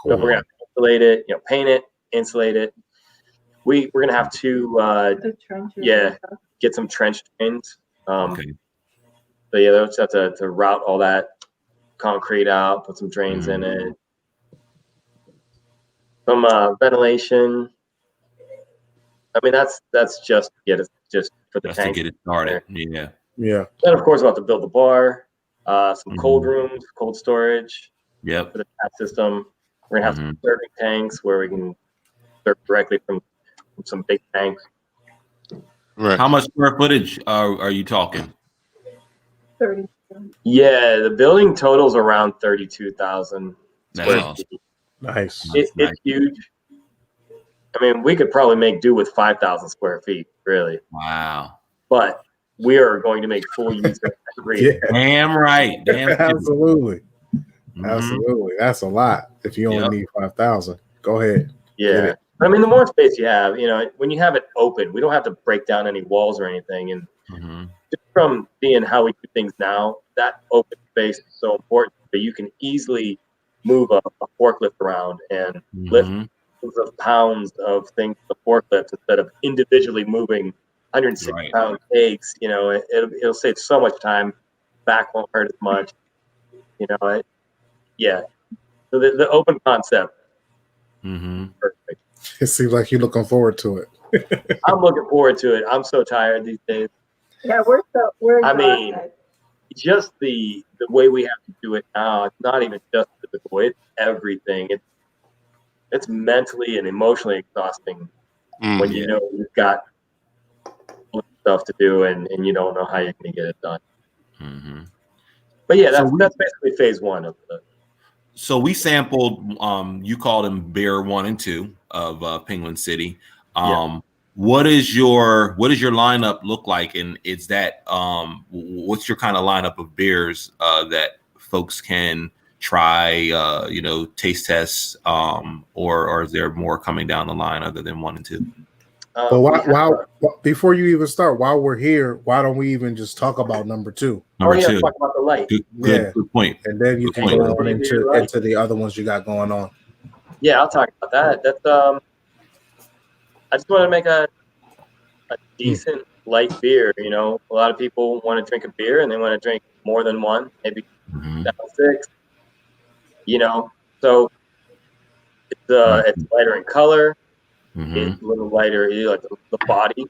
So we're gonna insulate it, paint it, insulate it. We're gonna have to get some trench drains. Okay. So they'll just have to route all that concrete out, put some drains in it. Some ventilation. That's just to get it for the tank. To get it started. Yeah. Yeah. Then of course we'll have to build the bar, some cold rooms, cold storage. Yep. For the tap system. We're gonna have some serving tanks where we can serve directly from some big tanks. Right. How much square footage are you talking? 30. Yeah, the building totals around 32,000 square feet. Nice. It's huge. We could probably make do with 5,000 square feet, really. Wow. But we are going to make full use of every. Damn right. Absolutely. Absolutely. That's a lot if you only need 5,000. Go ahead. Yeah. The more space you have, when you have it open, we don't have to break down any walls or anything. And just from seeing how we do things now, that open space is so important that you can easily move a forklift around and lift of pounds of things to the forklift instead of individually moving 160-pound kegs. It'll save so much time. Back won't hurt as much. Yeah. So the open concept. Perfect. It seems like you're looking forward to it. I'm looking forward to it. I'm so tired these days. Yeah, we're I mean, exhausted. just the way we have to do it now, it's not even just physical, it's everything. It's mentally and emotionally exhausting when you know you've got stuff to do and you don't know how you're going to get it done. Mm-hmm. But yeah, that's basically phase one of the. So we sampled. You called them beer 1 and 2 of Penguin City. What is your lineup look like? And is that what's your kind of lineup of beers that folks can try? Taste tests, or is there more coming down the line other than 1 and 2? But before you even start, while we're here, why don't we even just talk about number 2? Number 2. Talk about the light. Good point. And then you can go on into the other ones you got going on. Yeah, I'll talk about that. That's I just want to make a decent light beer. You know, a lot of people want to drink a beer and they want to drink more than one, maybe 6. You know, so it's lighter in color. It's a little lighter, like the body,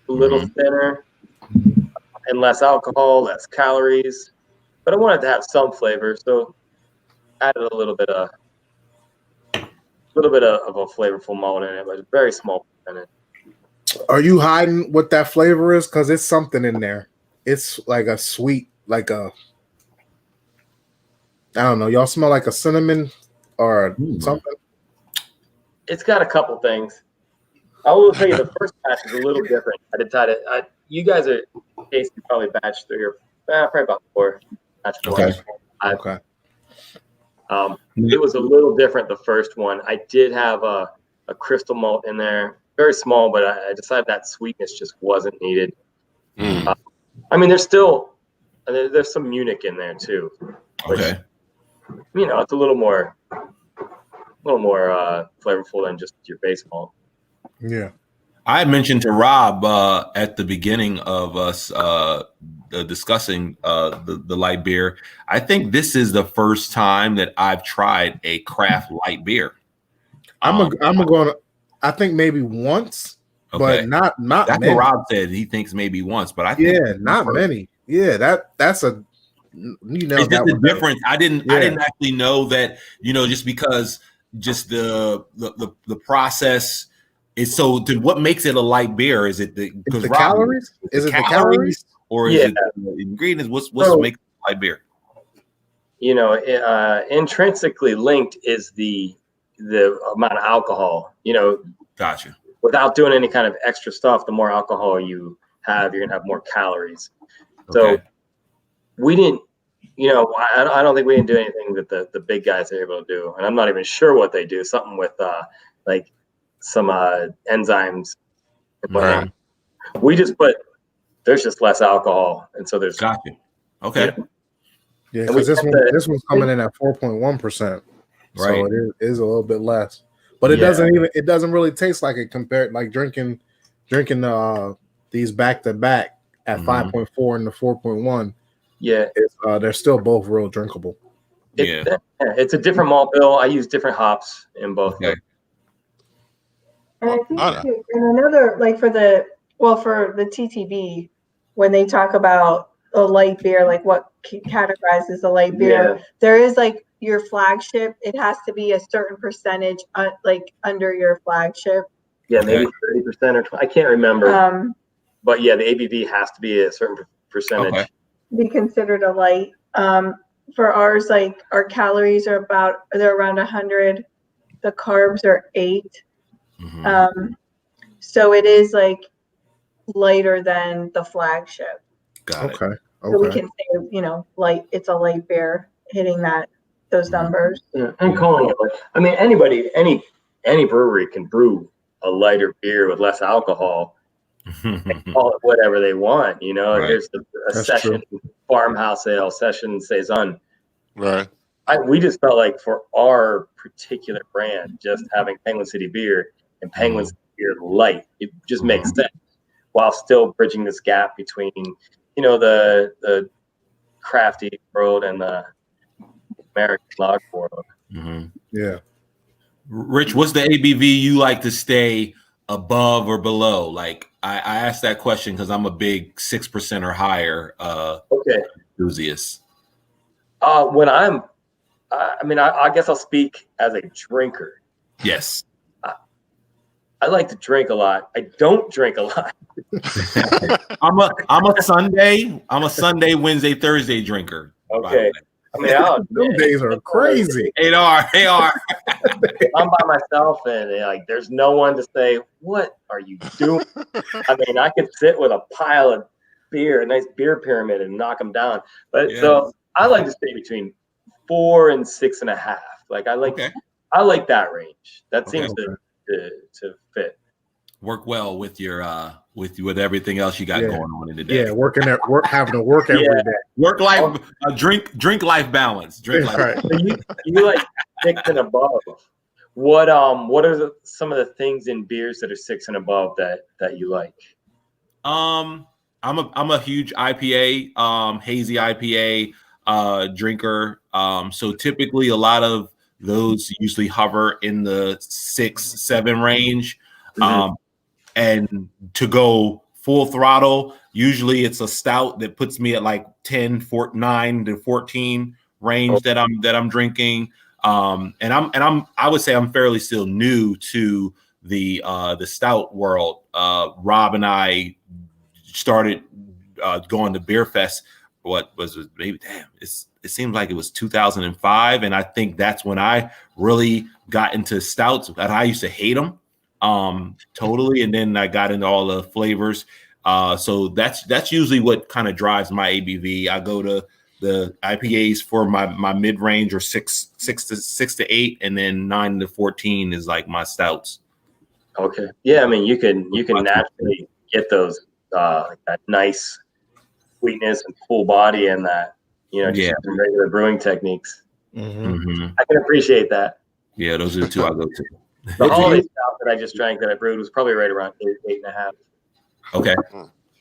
a little thinner, and less alcohol, less calories. But I wanted to have some flavor, so added a little bit of a flavorful malt in it, but a very small percentage. Are you hiding what that flavor is? Because it's something in there. It's like a sweet, like a, I don't know. Y'all smell like a cinnamon or something? It's got a couple things. I will tell you the first batch is a little different. I decided you guys are tasting probably batch 3 or probably about 4. Batch 4. Okay. It was a little different the first one. I did have a crystal malt in there, very small, but I decided that sweetness just wasn't needed. I mean, there's some Munich in there too. Which, you know, it's a little more flavorful than just your base malt. Yeah. I had mentioned to Rob at the beginning of us discussing the light beer. I think this is the first time that I've tried a craft light beer. I'm going to. I think maybe once, but not That's many. what Rob said. He thinks maybe once, but I think not many. Yeah, that's a. You know, it's just the difference. I didn't actually know that. You know, just because the process. So what makes it a light beer? Is it the calories? Is it the calories? Or is it the ingredients? What's makes it a light beer? You know, intrinsically linked is the amount of alcohol. You know, gotcha. Without doing any kind of extra stuff, the more alcohol you have, you're gonna have more calories. So we didn't. You know, I don't think we didn't do anything that the big guys are able to do, and I'm not even sure what they do. Something with like some enzymes. Right. We just there's just less alcohol, and so there's okay. You know, yeah, because this one's coming in at 4.1%, right? So it is a little bit less, but it doesn't really taste like it compared like drinking these back to back at 5.4 and the 4.1. Yeah, they're still both real drinkable. It's a different malt bill. I use different hops in both. Okay. And I think and another like for the TTB, when they talk about a light beer, like what categorizes a light beer, there is like your flagship. It has to be a certain percentage, like under your flagship. Yeah, maybe 30% or 20%. I can't remember. But yeah, the ABV has to be a certain percentage. To be considered a light. For ours, like our calories are they're around 100. The carbs are 8. So it is like lighter than the flagship. Got it. Okay. So we can say, you know, light. It's a light beer hitting those numbers. Yeah, and calling it. I mean, any brewery can brew a lighter beer with less alcohol. And call it whatever they want. You know, there's a session farmhouse ale, session saison. Right. We just felt like for our particular brand, just having Penguin City beer and Penguin City beer light, it just makes sense, while still bridging this gap between, you know, the crafty world and the American lager world. Yeah. Rich, what's the ABV you like to stay above or below? Like I asked that question because I'm a big 6% or higher Okay. enthusiast. When I guess I'll speak as a drinker. Yes. I like to drink a lot. I don't drink a lot. I'm a Sunday, Wednesday, Thursday drinker. Okay. I mean, Those days are crazy. They are. I'm by myself and like there's no one to say, what are you doing? I mean, I could sit with a pile of beer, a nice beer pyramid, and knock them down. But so I like to stay between 4 and 6.5. Like I like that range. That seems to fit. Work well with your with everything else you got going on in the day. Yeah, having to work every day. Work life, drink life balance. Drink life. Right. So you like 6 and above. What are some of the things in beers that are 6 and above that you like? I'm a huge IPA, hazy IPA drinker. So typically a lot of those usually hover in the 6-7 range. And to go full throttle, usually it's a stout that puts me at like 9 to 14 range that I'm drinking. And I would say I'm fairly still new to the stout world. Rob and I started going to Beer Fest. What was it? Maybe it seems like it was 2005, and I think that's when I really got into stouts. I used to hate them totally, and then I got into all the flavors. So that's usually what kind of drives my ABV. I go to the IPAs for my mid range, or 6 to 8, and then 9 to 14 is like my stouts. Okay, yeah, I mean you can naturally get those like that nice sweetness and full body, and that just some regular brewing techniques. I can appreciate that. Yeah, those are the two I go to. The holiday stout that I just drank that I brewed was probably right around 8.5. Okay.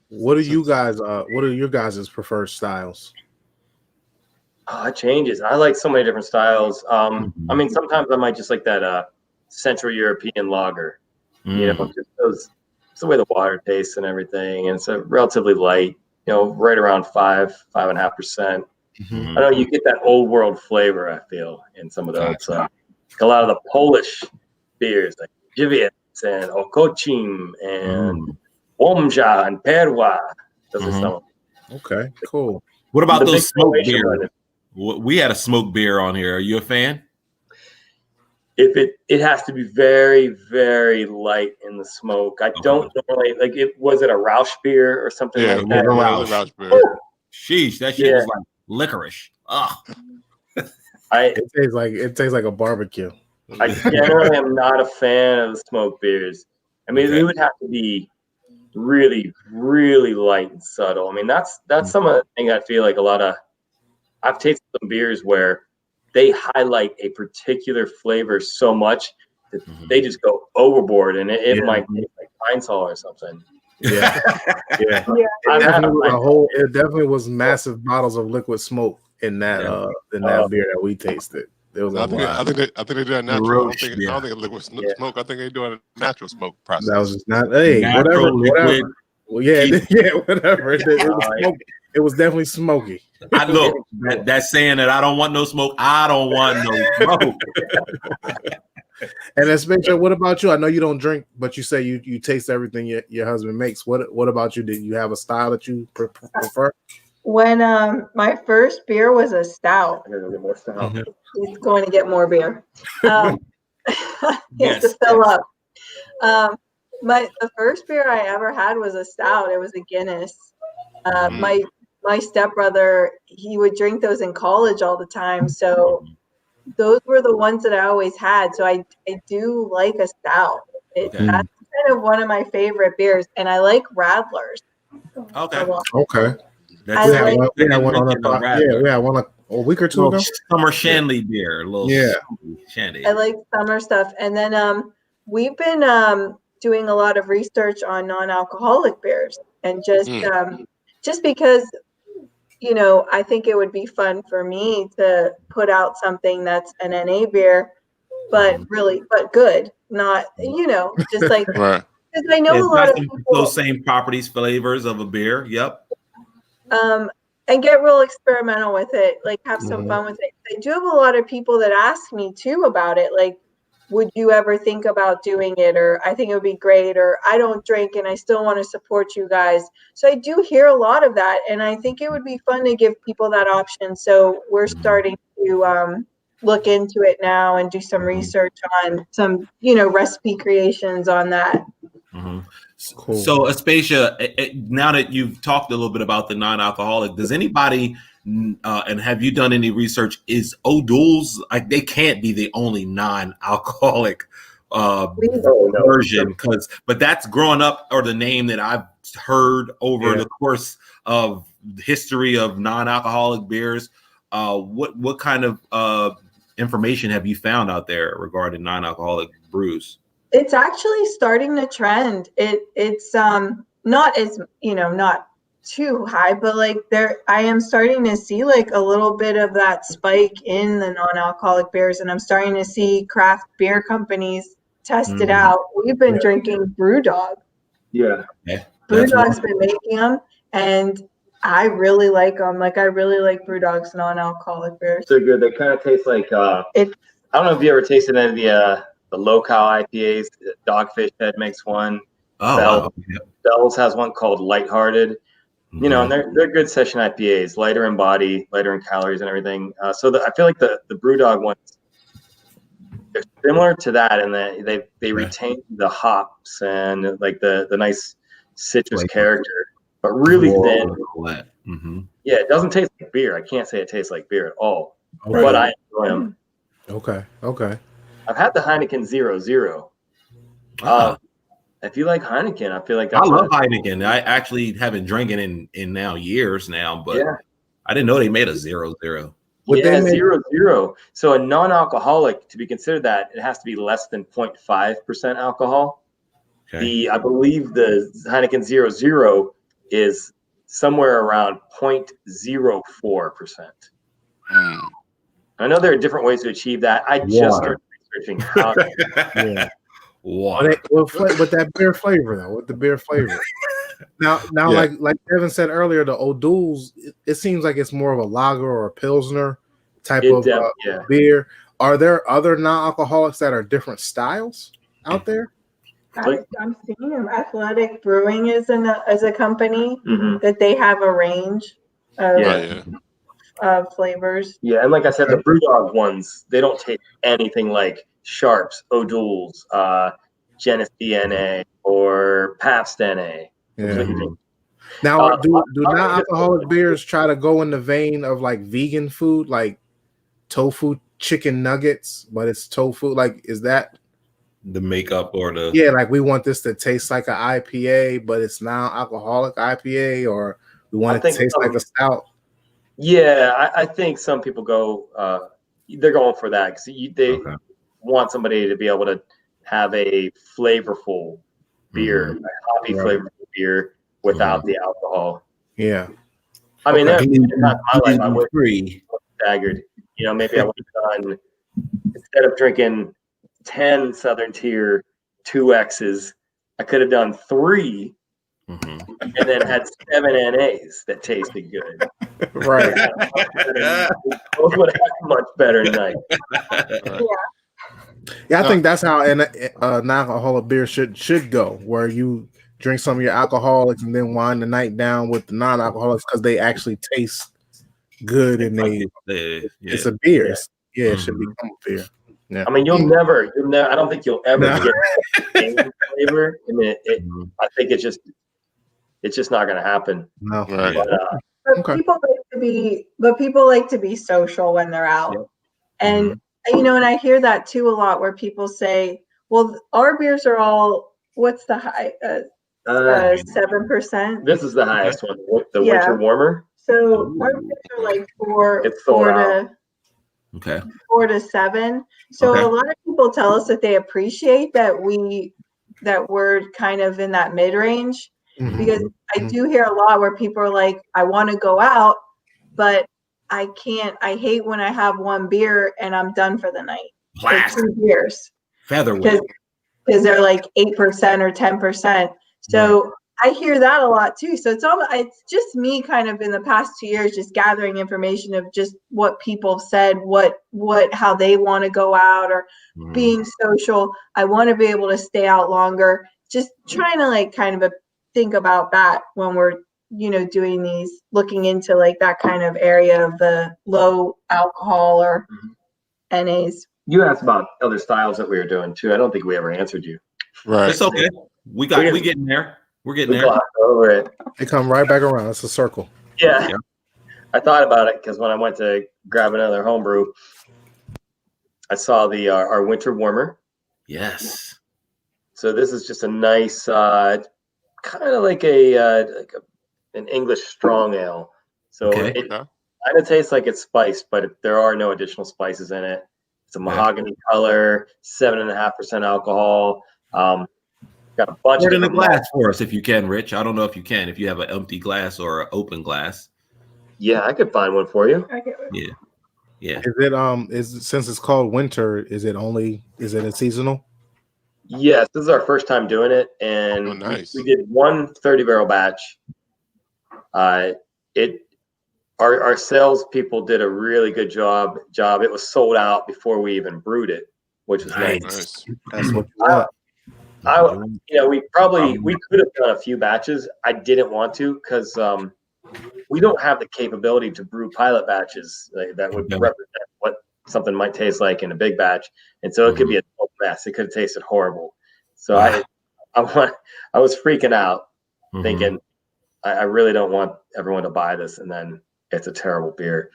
What are you guys? What are your guys' preferred styles? It changes. I like so many different styles. I mean, sometimes I might just like that Central European lager. Just it's the way the water tastes and everything, and it's a relatively light. Right around 5.5%. I know you get that old world flavor. I feel in some of those. A lot of the Polish beers like Żywiec and Okocim and Łomża and Perła. Those are some. Okay, cool. What about those smoke beers? We had a smoke beer on here. Are you a fan? If it has to be very, very light in the smoke. I don't normally like it. Was it a Rausch beer or something like that? Rausch beer. Sheesh, that shit was like licorice. Ugh. It tastes like a barbecue. I generally am not a fan of the smoke beers. I mean, it would have to be really, really light and subtle. I mean, that's some of the thing I feel like I've tasted some beers where they highlight a particular flavor so much that they just go overboard, and it might taste like Pine Sol or something. Yeah. It definitely was massive bottles of liquid smoke in that beer that we tasted. It was I think they do a natural. I don't think liquid smoke. I think they do a natural smoke process. That was just not whatever. Well, whatever. It was definitely smoky. I look that saying that I don't want no smoke. I don't want no smoke. And Aspasia, what about you? I know you don't drink, but you say you taste everything your husband makes. What about you? Did you have a style that you prefer? When my first beer was a stout. He's going to get more beer. He has to fill up. The first beer I ever had was a stout. It was a Guinness. My stepbrother, he would drink those in college all the time. So those were the ones that I always had. So I do like a stout. That's kind of one of my favorite beers. And I like Radlers. Okay. We had one a week or two ago. Summer Shanley beer. A little Shandy. I like summer stuff. And then we've been doing a lot of research on non-alcoholic beers. And just because, I think it would be fun for me to put out something that's an NA beer, but good. Not, just like Because I know a lot of people those same properties, flavors of a beer. Yep. And get real experimental with it, like have some fun with it. I do have a lot of people that ask me too about it, like, would you ever think about doing it? Or I think it would be great, or I don't drink and I still want to support you guys. So I do hear a lot of that. And I think it would be fun to give people that option. So we're starting to look into it now and do some research on some, recipe creations on that. Cool. So Aspasia, now that you've talked a little bit about the non-alcoholic, does anybody and have you done any research? Is O'Doul's, like, they can't be the only non-alcoholic version, but that's growing up, or the name that I've heard over the course of history of non-alcoholic beers. What kind of information have you found out there regarding non-alcoholic brews? It's actually starting to trend. It's not as, not too high, but like I am starting to see like a little bit of that spike in the non-alcoholic beers, and I'm starting to see craft beer companies test it out. We've been drinking Brewdog. Yeah. Brewdog's been making them, and I really like them. Like, I really like Brewdog's non-alcoholic beers. They're good. They kind of taste like I don't know if you ever tasted any of the low-cal IPAs. Dogfish Head makes one. Bell's has one called Lighthearted. And they're good session IPAs, lighter in body, lighter in calories and everything. I feel like the Brewdog ones, they're similar to that, and they retain the hops and like the nice citrus character, but really thin. Yeah, it doesn't taste like beer. I can't say it tastes like beer at all, but I enjoy them. Okay. I've had the Heineken 0.0. If you like Heineken, I feel like I love Heineken. I actually haven't drinking in now years now, but I didn't know they made a 0.0. Yeah, 0.0. So a non-alcoholic, to be considered that, it has to be less than 0.5% alcohol. Okay. I believe the Heineken 0.0 is somewhere around 0.04%. I know there are different ways to achieve that. I just started researching how. With that beer flavor, though, with the beer flavor. Now, like Devin said earlier, the O'Doul's, it seems like it's more of a lager or a pilsner type of beer. Are there other non-alcoholics that are different styles out there? I'm seeing them. Athletic Brewing is a company that they have a range of flavors. Yeah, and like I said, the Brewdog ones, they don't taste anything like Sharps, O'Doul's, Genesee NA, or Pabst NA. Yeah. Now, do non-alcoholic beers try to go in the vein of like vegan food, like tofu chicken nuggets, but it's tofu? Like, is that the makeup or the? Yeah, like we want this to taste like an IPA, but it's non-alcoholic IPA, or we want it to taste like a stout. Yeah, I think some people go, they're going for that because they want somebody to be able to have a flavorful beer, a hoppy flavorful beer without the alcohol. Yeah. I mean, that's not my life. I would be staggered. Maybe I would have done, instead of drinking 10 Southern Tier 2Xs, I could have done 3 and then had 7 NAs that tasted good. Right. Those would have had much better night. Yeah, I think that's how non-alcoholic beer should go, where you drink some of your alcoholics and then wind the night down with the non-alcoholics because they actually taste good and it's a beer. It should become a beer. Yeah. I mean, you'll never. I don't think you'll ever get the flavor. I mean, I think it's just not going to happen. No. Right. But people like to be social when they're out, and and I hear that too a lot, where people say, "Well, our beers are all what's the high 7%." This is the highest one, the winter warmer. So our beers are like 4 to 7. So a lot of people tell us that they appreciate that we're kind of in that mid range, because I do hear a lot where people are like, I want to go out, but I can't. I hate when I have one beer and I'm done for the night. Blast. 2 beers. Featherweight. because they're like 8% or 10%. So I hear that a lot too. So it's just me kind of in the past 2 years just gathering information of just what people said, how they want to go out or being social. I want to be able to stay out longer. Just trying to like kind of think about that when we're doing these, looking into like that kind of area of the low alcohol or NAs. You asked about other styles that we were doing too. I don't think we ever answered you. Right. It's okay. We getting there. We're getting there. Over it. They come right back around. It's a circle. Yeah. I thought about it because when I went to grab another homebrew, I saw our winter warmer. Yes. So this is just a nice, kind of like an English strong ale. So it kind of tastes like it's spiced, but there are no additional spices in it. It's a mahogany color, 7.5% alcohol. Got a bunch Pour it of in a glass for us if you can, Rich. I don't know if you can, if you have an empty glass or an open glass. Yeah, I could find one for you. Yeah. Is it since it's called winter, is it a seasonal? Yes, this is our first time doing it, and nice. we did one 30-barrel batch. Our sales people did a really good job. It was sold out before we even brewed it, which was nice. That's what you want. We could have done a few batches. I didn't want to because we don't have the capability to brew pilot batches that would represent what something might taste like in a big batch, and so it could be a total mess. It could have tasted horrible. So I was freaking out, thinking I really don't want everyone to buy this, and then it's a terrible beer.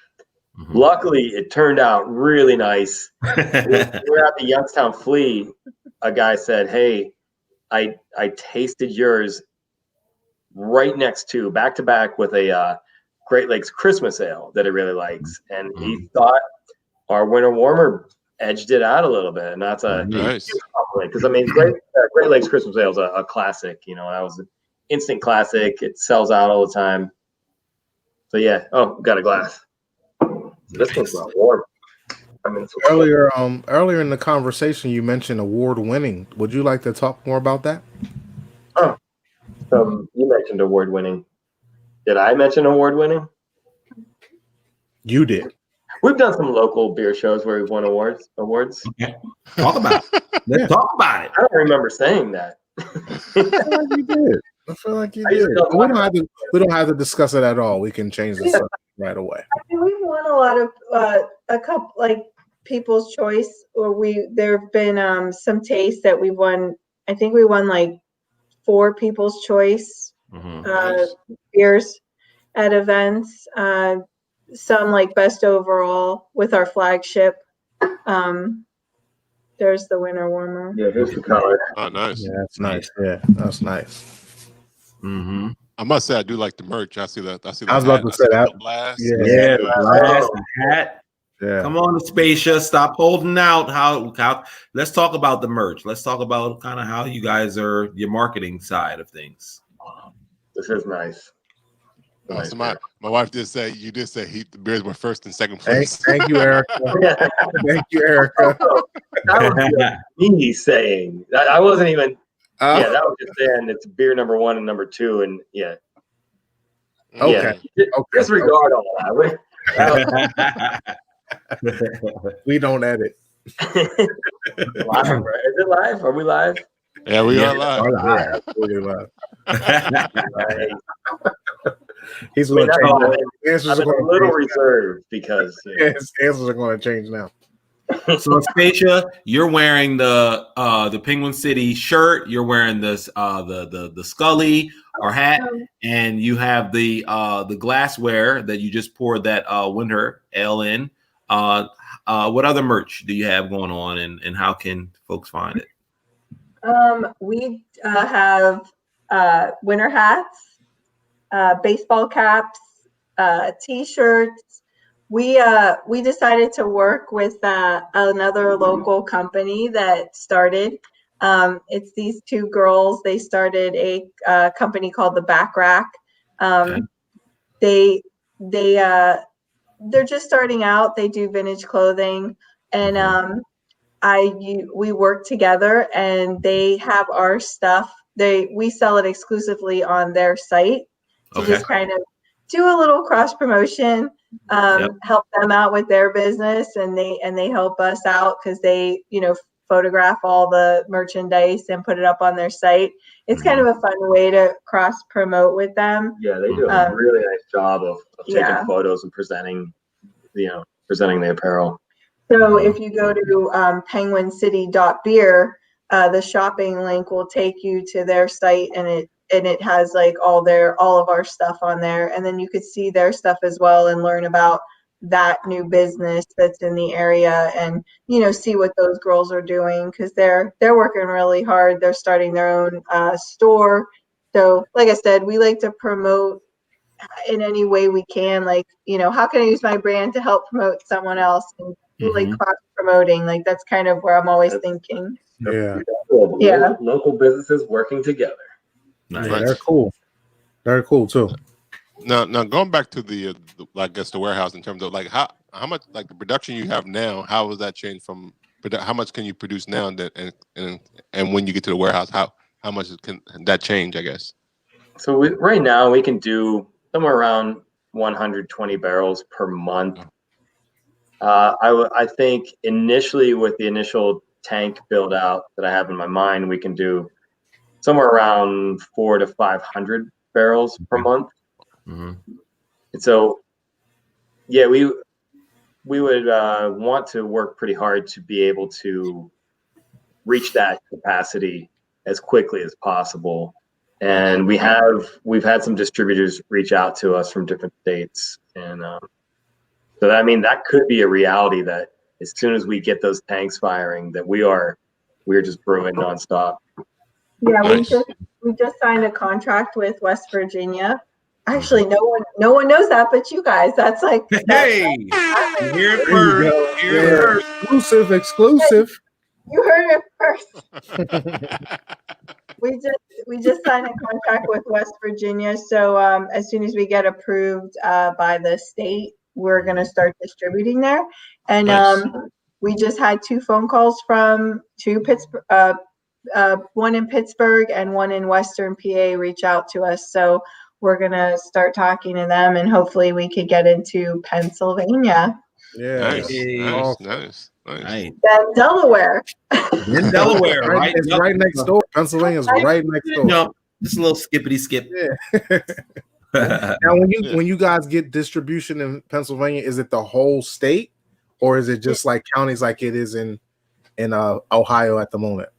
Luckily, it turned out really nice. We're at the Youngstown Flea. A guy said, "Hey, I tasted yours right next to back to back with a Great Lakes Christmas Ale that he really likes, and he thought our winter warmer edged it out a little bit, and that's a nice compliment because I mean, Great Lakes Christmas Ale is a classic. That was an instant classic. It sells out all the time. So yeah. Oh, got a glass. So this one's not warm. I mean, Earlier in the conversation, you mentioned award-winning. Would you like to talk more about that? Oh, you mentioned award-winning. Did I mention award-winning? You did. We've done some local beer shows where we've won awards. Okay. Talk about it. Let's talk about it. I don't remember saying that. You did. I feel like you did. We don't have to discuss it at all. We can change the subject right away. I mean, we've won a lot of a couple like People's Choice, or there have been some tastes that we've won. I think we won like 4 People's Choice beers at events. Some like best overall with our flagship. There's the winter warmer. Yeah, here's the color. Oh, nice. Yeah, that's nice. Yeah, that's nice. I must say I do like the merch. I see that. I was about to say that. Blast. Yeah, the blast, the hat. Yeah. Come on, Aspasia, stop holding out. How? Let's talk about the merch. Let's talk about kind of how you guys are your marketing side of things. This is nice. So my wife did say the beers were first and second place. Thank you, Erica. Thank you, Erica. That was me saying that. I wasn't even. That was just saying it's beer number 1 and number 2, and Okay. Disregard all that. We don't edit. Live, right? Is it live? Are we live? Yeah, we are live. We're live. Right. He's going to change. I'm a little reserved because his answers are going to change now. So, Aspasia, you're wearing the Penguin City shirt. You're wearing this the Scully or hat, and you have the glassware that you just poured that winter ale in. What other merch do you have going on, and how can folks find it? We have winter hats, baseball caps, T-shirts. We decided to work with another local company that started. It's these 2 girls. They started a company called the Back Rack. They're just starting out. They do vintage clothing, and we work together, and they have our stuff. We sell it exclusively on their site to Okay. just kind of do a little cross promotion, help them out with their business, and they help us out because they, photograph all the merchandise and put it up on their site. It's kind of a fun way to cross promote with them. Yeah, they do a really nice job of taking photos and presenting the apparel. So if you go to penguincity.beer, the shopping link will take you to their site, and it has like all of our stuff on there, and then you could see their stuff as well and learn about that new business that's in the area, and see what those girls are doing, because they're working really hard. They're starting their own store. So like I said, we like to promote in any way we can, like, how can I use my brand to help promote someone else, and like cross promoting, like that's kind of where I'm always thinking. Yeah. Local businesses working together. Nice. Yeah, they're cool. They're cool too. Now going back to the I guess the warehouse, in terms of like how much, like the production you have now, how has that changed from how much can you produce now, and when you get to the warehouse, how much can that change, I guess? So right now we can do somewhere around 120 barrels per month. I think initially, with the initial tank build out that I have in my mind, we can do somewhere around 400 to 500 barrels per month. And so, yeah, we would want to work pretty hard to be able to reach that capacity as quickly as possible. And we've had some distributors reach out to us from different states, and so that could be a reality, that as soon as we get those tanks firing, that we're just brewing nonstop. Yeah, we just signed a contract with West Virginia. Actually, no one knows that but you guys. That's like, hey, here it first. Here it first. Exclusive. You heard it first. We just signed a contract with West Virginia. So as soon as we get approved by the state, we're gonna start distributing there. And we just had 2 phone calls from 2 Pittsburgh, one in Pittsburgh and one in Western PA reach out to us. So we're gonna start talking to them, and hopefully we could get into Pennsylvania. Yeah, nice. Then Delaware. In Delaware, right? It's right next door. Pennsylvania's right next door. No, just a little skippity skip. Yeah. Now, when you guys get distribution in Pennsylvania, is it the whole state, or is it just like counties like it is in Ohio at the moment?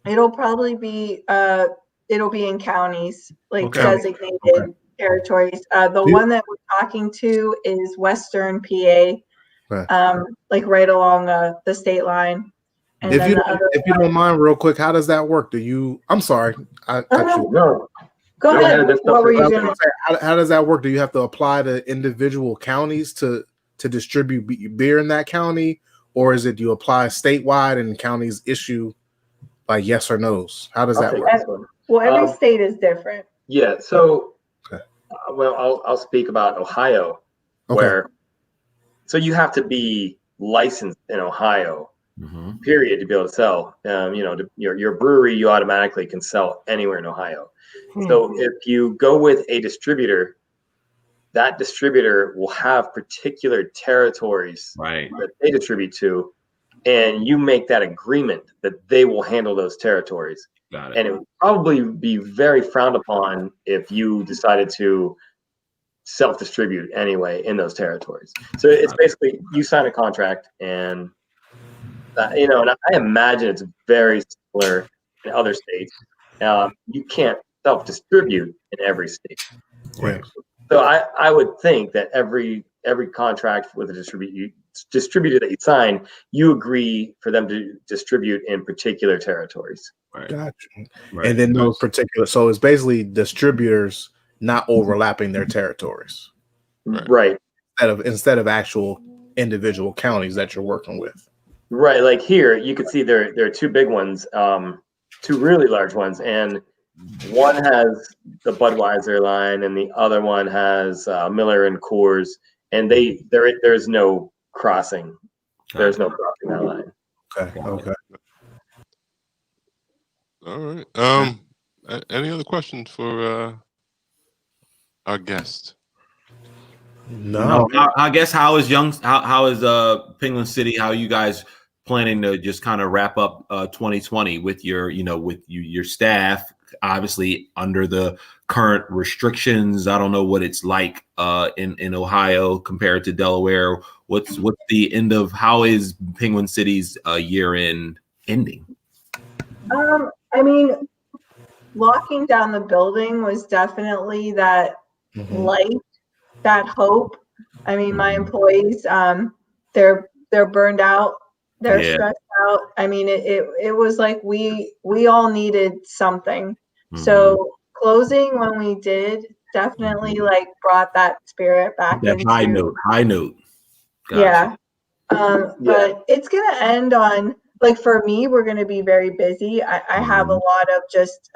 It'll probably be in counties, like designated territories. The one that we're talking to is Western PA. Like right along the state line. And if you don't mind, real quick, how does that work? I'm sorry, I cut you. No. Go ahead. What were you going to say? How does that work? Do you have to apply to individual counties to distribute beer in that county, or is it you apply statewide and counties issue like yes or no's? How does that work? Well, every state is different. Yeah. So, I'll speak about Ohio, where. So you have to be licensed in Ohio, period, to be able to sell. Your brewery, you automatically can sell anywhere in Ohio. So if you go with a distributor, that distributor will have particular territories that they distribute to, and you make that agreement that they will handle those territories. Got it. And it would probably be very frowned upon if you decided to self-distribute anyway in those territories. So it's basically you sign a contract, and and I imagine it's very similar in other states. You can't self-distribute in every state. Right. So I would think that every contract with a distributor that you sign, you agree for them to distribute in particular territories. Right. Gotcha. Right. And then those particular, so it's basically distributors not overlapping their territories, right? Instead of actual individual counties that you're working with, right? Like here, you can see there are 2 big ones, 2 really large ones, and one has the Budweiser line, and the other one has Miller and Coors, and there's no crossing. There's no crossing that line. Okay. All right. Any other questions for our guest? No. I guess how is Penguin City? How are you guys planning to just kind of wrap up 2020 with your staff? Obviously, under the current restrictions, I don't know what it's like in Ohio compared to Delaware. What's the end of how is Penguin City's year end ending? I mean, locking down the building was definitely that light, that hope. I mean, my employees, they're burned out, they're stressed out. I mean, it was like we all needed something. So closing when we did definitely like brought that spirit back That into high note. Gotcha. But it's gonna end on, like, for me, we're gonna be very busy. I have a lot of just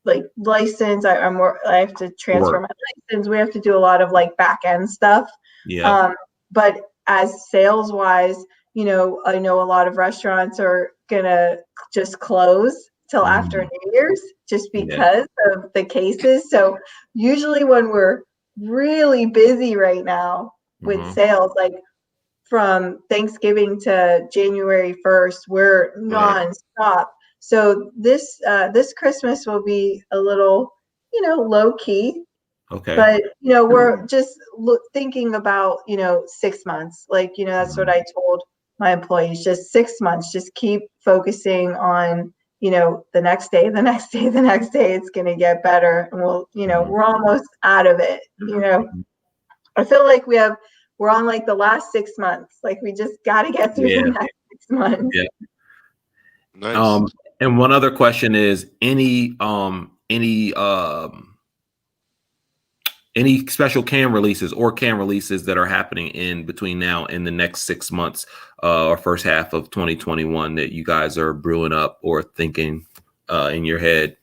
like license. I have to transfer my license. We have to do a lot of like back end stuff. Yeah. But as sales wise, I know a lot of restaurants are gonna just close till after New Year's just because of the cases. So usually when we're really busy right now with sales, like from Thanksgiving to January 1st, we're nonstop. So this Christmas will be a little, low key. Okay. But we're just thinking about 6 months. Like that's what I told my employees. Just 6 months. Just keep focusing on the next day, the next day, the next day. It's gonna get better, and we're almost out of it. I feel like we're on like the last 6 months. Like we just got to get through the next 6 months. Yeah. Nice. And one other question is any special can releases that are happening in between now and the next 6 months or first half of 2021 that you guys are brewing up or thinking in your head?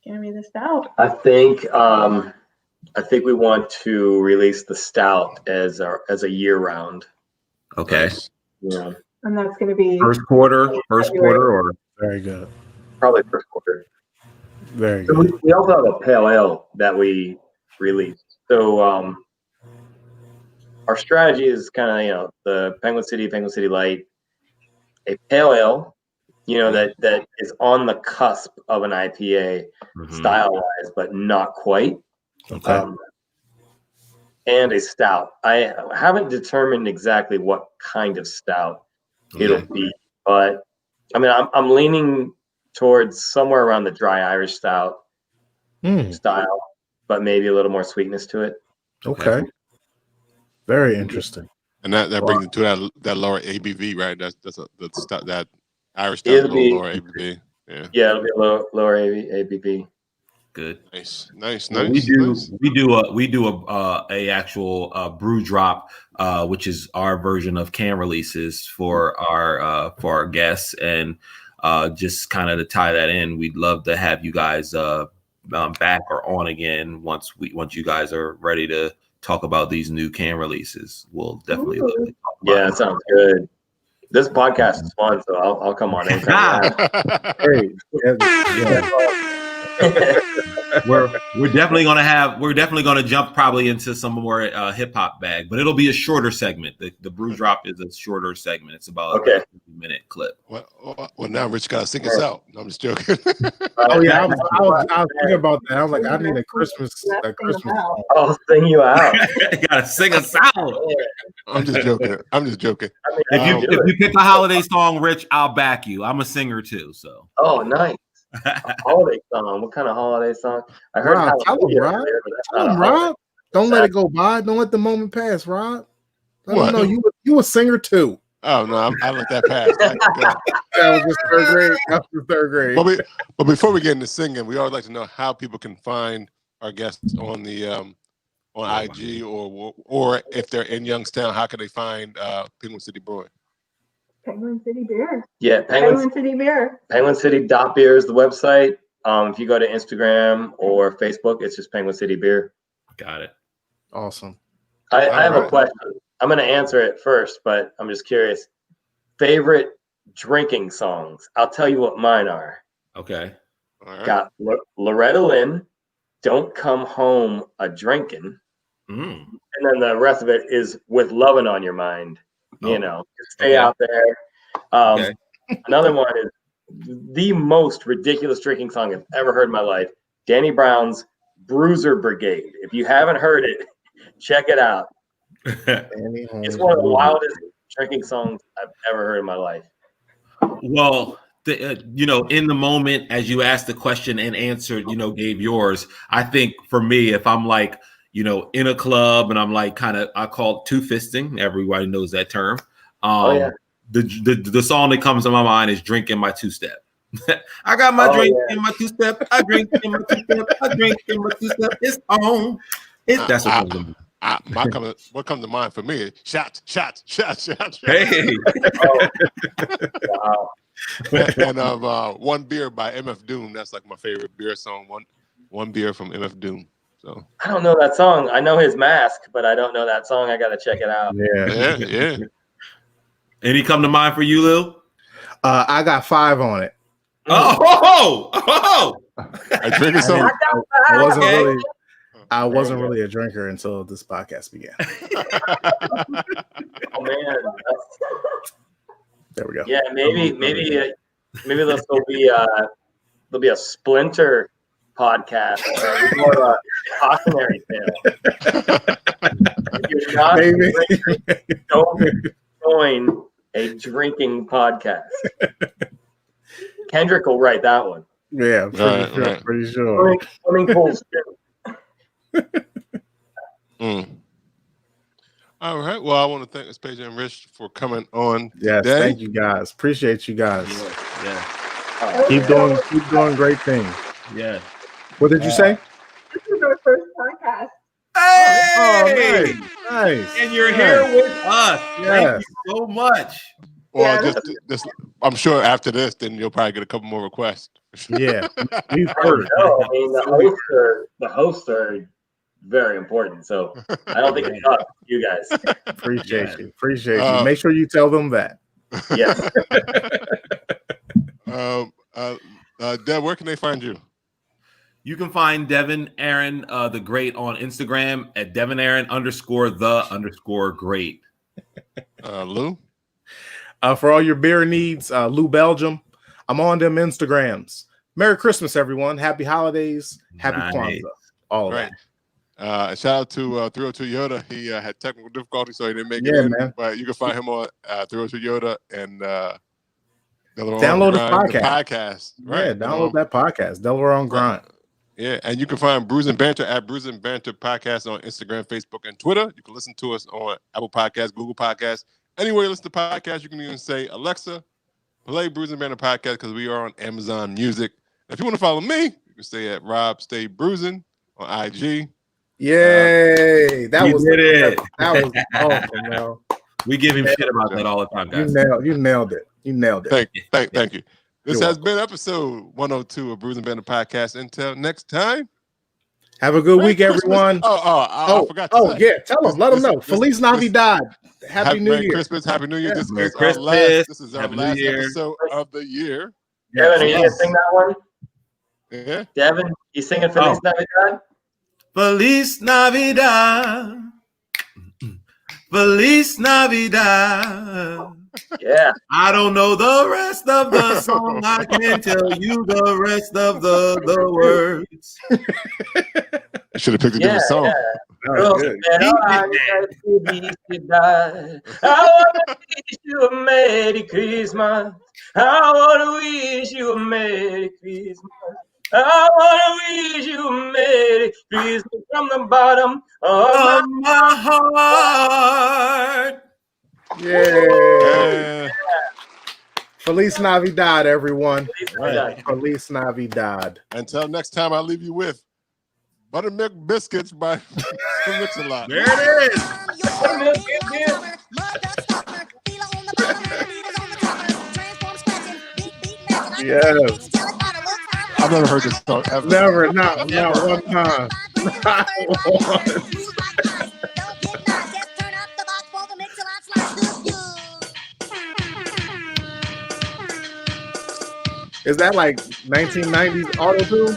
Give me the stout. I think we want to release the stout as a year round. Okay. Nice. Yeah. And that's going to be First quarter, or very good. Probably first quarter. Very So good. we also have a pale ale that we released. So our strategy is kind of the Penguin City Light, a pale ale, that is on the cusp of an IPA style wise, but not quite. Okay. And a stout. I haven't determined exactly what kind of stout it'll be, but I mean, I'm leaning towards somewhere around the dry Irish stout style, but maybe a little more sweetness to it. Okay. Very interesting. And that brings it to that lower ABV, right? That's that Irish stout, a little lower ABV. Yeah, it'll be a lower ABV. Good. Nice. Well, we do a actual brew drop, which is our version of can releases for our guests, and just kind of to tie that in, we'd love to have you guys back or on again once you guys are ready to talk about these new can releases. We'll definitely love to talk about that sounds good. This podcast is fun, so I'll come on anytime. Great. We're definitely gonna jump probably into some more hip hop bag, but it'll be a shorter segment. The brew drop is a shorter segment. It's about a 50-minute clip. Well, now Rich got to sing us out. No, I'm just joking. Oh yeah, I was thinking about that. I was like, I need a Christmas song. I'll sing you out. You gotta sing us out. I'm just joking. If you pick a holiday song, Rich, I'll back you. I'm a singer too, so. Oh, nice. Holiday song. What kind of holiday song? I heard. Rob, tell him, Rob. Don't let it go by. Don't let the moment pass, Rob. Let him know you a singer too. Oh no, I let that pass. That was just third grade. But before we get into singing, we always like to know how people can find our guests on the on IG or if they're in Youngstown, how can they find Penguin City Brewing? Penguin City Beer. Yeah, Penguin City Beer. PenguinCity.beer is the website. If you go to Instagram or Facebook, it's just Penguin City Beer. Got it. Awesome. I have a question. I'm going to answer it first, but I'm just curious. favorite drinking songs. I'll tell you what mine are. Okay. All right. Got Loretta Lynn, Don't Come Home a Drinkin'. Mm. And then the rest of it is With Lovin' on Your Mind. You know, stay Okay. out there. Okay. Another one is the most ridiculous drinking song I've ever heard in my life. Danny Brown's Bruiser Brigade. If you haven't heard it, check it out. It's one of the wildest drinking songs I've ever heard in my life. Well, in the moment, as you asked the question and answered, gave yours. I think for me, if I'm like, in a club and I'm like I call it two-fisting. Everybody knows that term. The song that comes to my mind is Drinking My Two-Step. I got my drink in my two-step. I drink in my two-step. I drink in my two-step. It's on. That's what comes to mind. What comes to mind for me is shots. Hey. Wow. And One Beer by MF Doom. That's like my favorite beer song. One Beer from MF Doom. So I don't know that song. I know his mask, but I don't know that song. I got to check it out. Yeah. Any come to mind for you, Lil? I got 5 on it. Oh! I drink a song. I wasn't really a drinker until this podcast began. Oh man. There we go. Yeah, maybe this will be there'll be a Splinter podcast. More of a cautionary tale. If you're not drinking, don't join a drinking podcast. Kendrick will write that one. Yeah, pretty sure. Swimming pools. All right. Well, I want to thank Aspasia and Rich for coming on Yes, today. thank you guys. Appreciate you guys. Yeah. Keep doing great things. Yeah. What did you say? This is our first podcast. Hey! Nice. And you're here with us. Thank you so much. Well, just I'm sure after this, then you'll probably get a couple more requests. Yeah. We've I heard. mean, the hosts are very important. So I don't think it's up to you guys. Appreciate you. Make sure you tell them that. Yes. Deb, where can they find you? You can find Devin Aaron the Great on Instagram at Devin Aaron _the_great. Lou? For all your beer needs, Lou Belgium. I'm on them Instagrams. Merry Christmas, everyone. Happy holidays. Happy Kwanzaa. All of that. Shout out to 302 Yoda. He had technical difficulty, so he didn't make it in. Man. But you can find him on 302 Yoda and download the podcast. Right. Yeah, download that podcast. Delaware on Grind. Yeah, and you can find Brews and Banter at Brews and Banter Podcast on Instagram, Facebook, and Twitter. You can listen to us on Apple Podcasts, Google Podcasts. Anywhere you listen to podcasts, you can even say, Alexa, play Brews and Banter Podcast because we are on Amazon Music. If you want to follow me, you can stay at Rob Stay Bruising on IG. Yay! That was awesome, man. We give him shit about that all the time, guys. You nailed it. Thank you. This has been episode 102 of Brews and Banter Podcast. Until next time. Have a good week, everyone. I forgot to say. Yeah. Tell them. Let them know. Feliz Navidad. Happy New Year. Christmas. Happy New Year. This Merry is Christmas. This is our last episode of the year. Devin, are you going to sing that one? Yeah. Devin, you singing Feliz Navidad? Feliz Navidad. Feliz Navidad. Yeah. I don't know the rest of the song. I can't tell you the rest of the words. I should have picked a different song. Yeah. I want to wish you a Merry Christmas. I want to wish you a Merry Christmas. I want to wish you a Merry Christmas from the bottom of my heart. Yeah. Feliz Navidad, everyone. Feliz Navidad. Until next time, I'll leave you with Buttermilk Biscuits by Mix-a-Lot. There it is. Yes. I've never heard this song ever. Never, not one time. Not once. Is that like 1990s auto tune?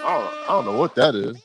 I don't know what that is.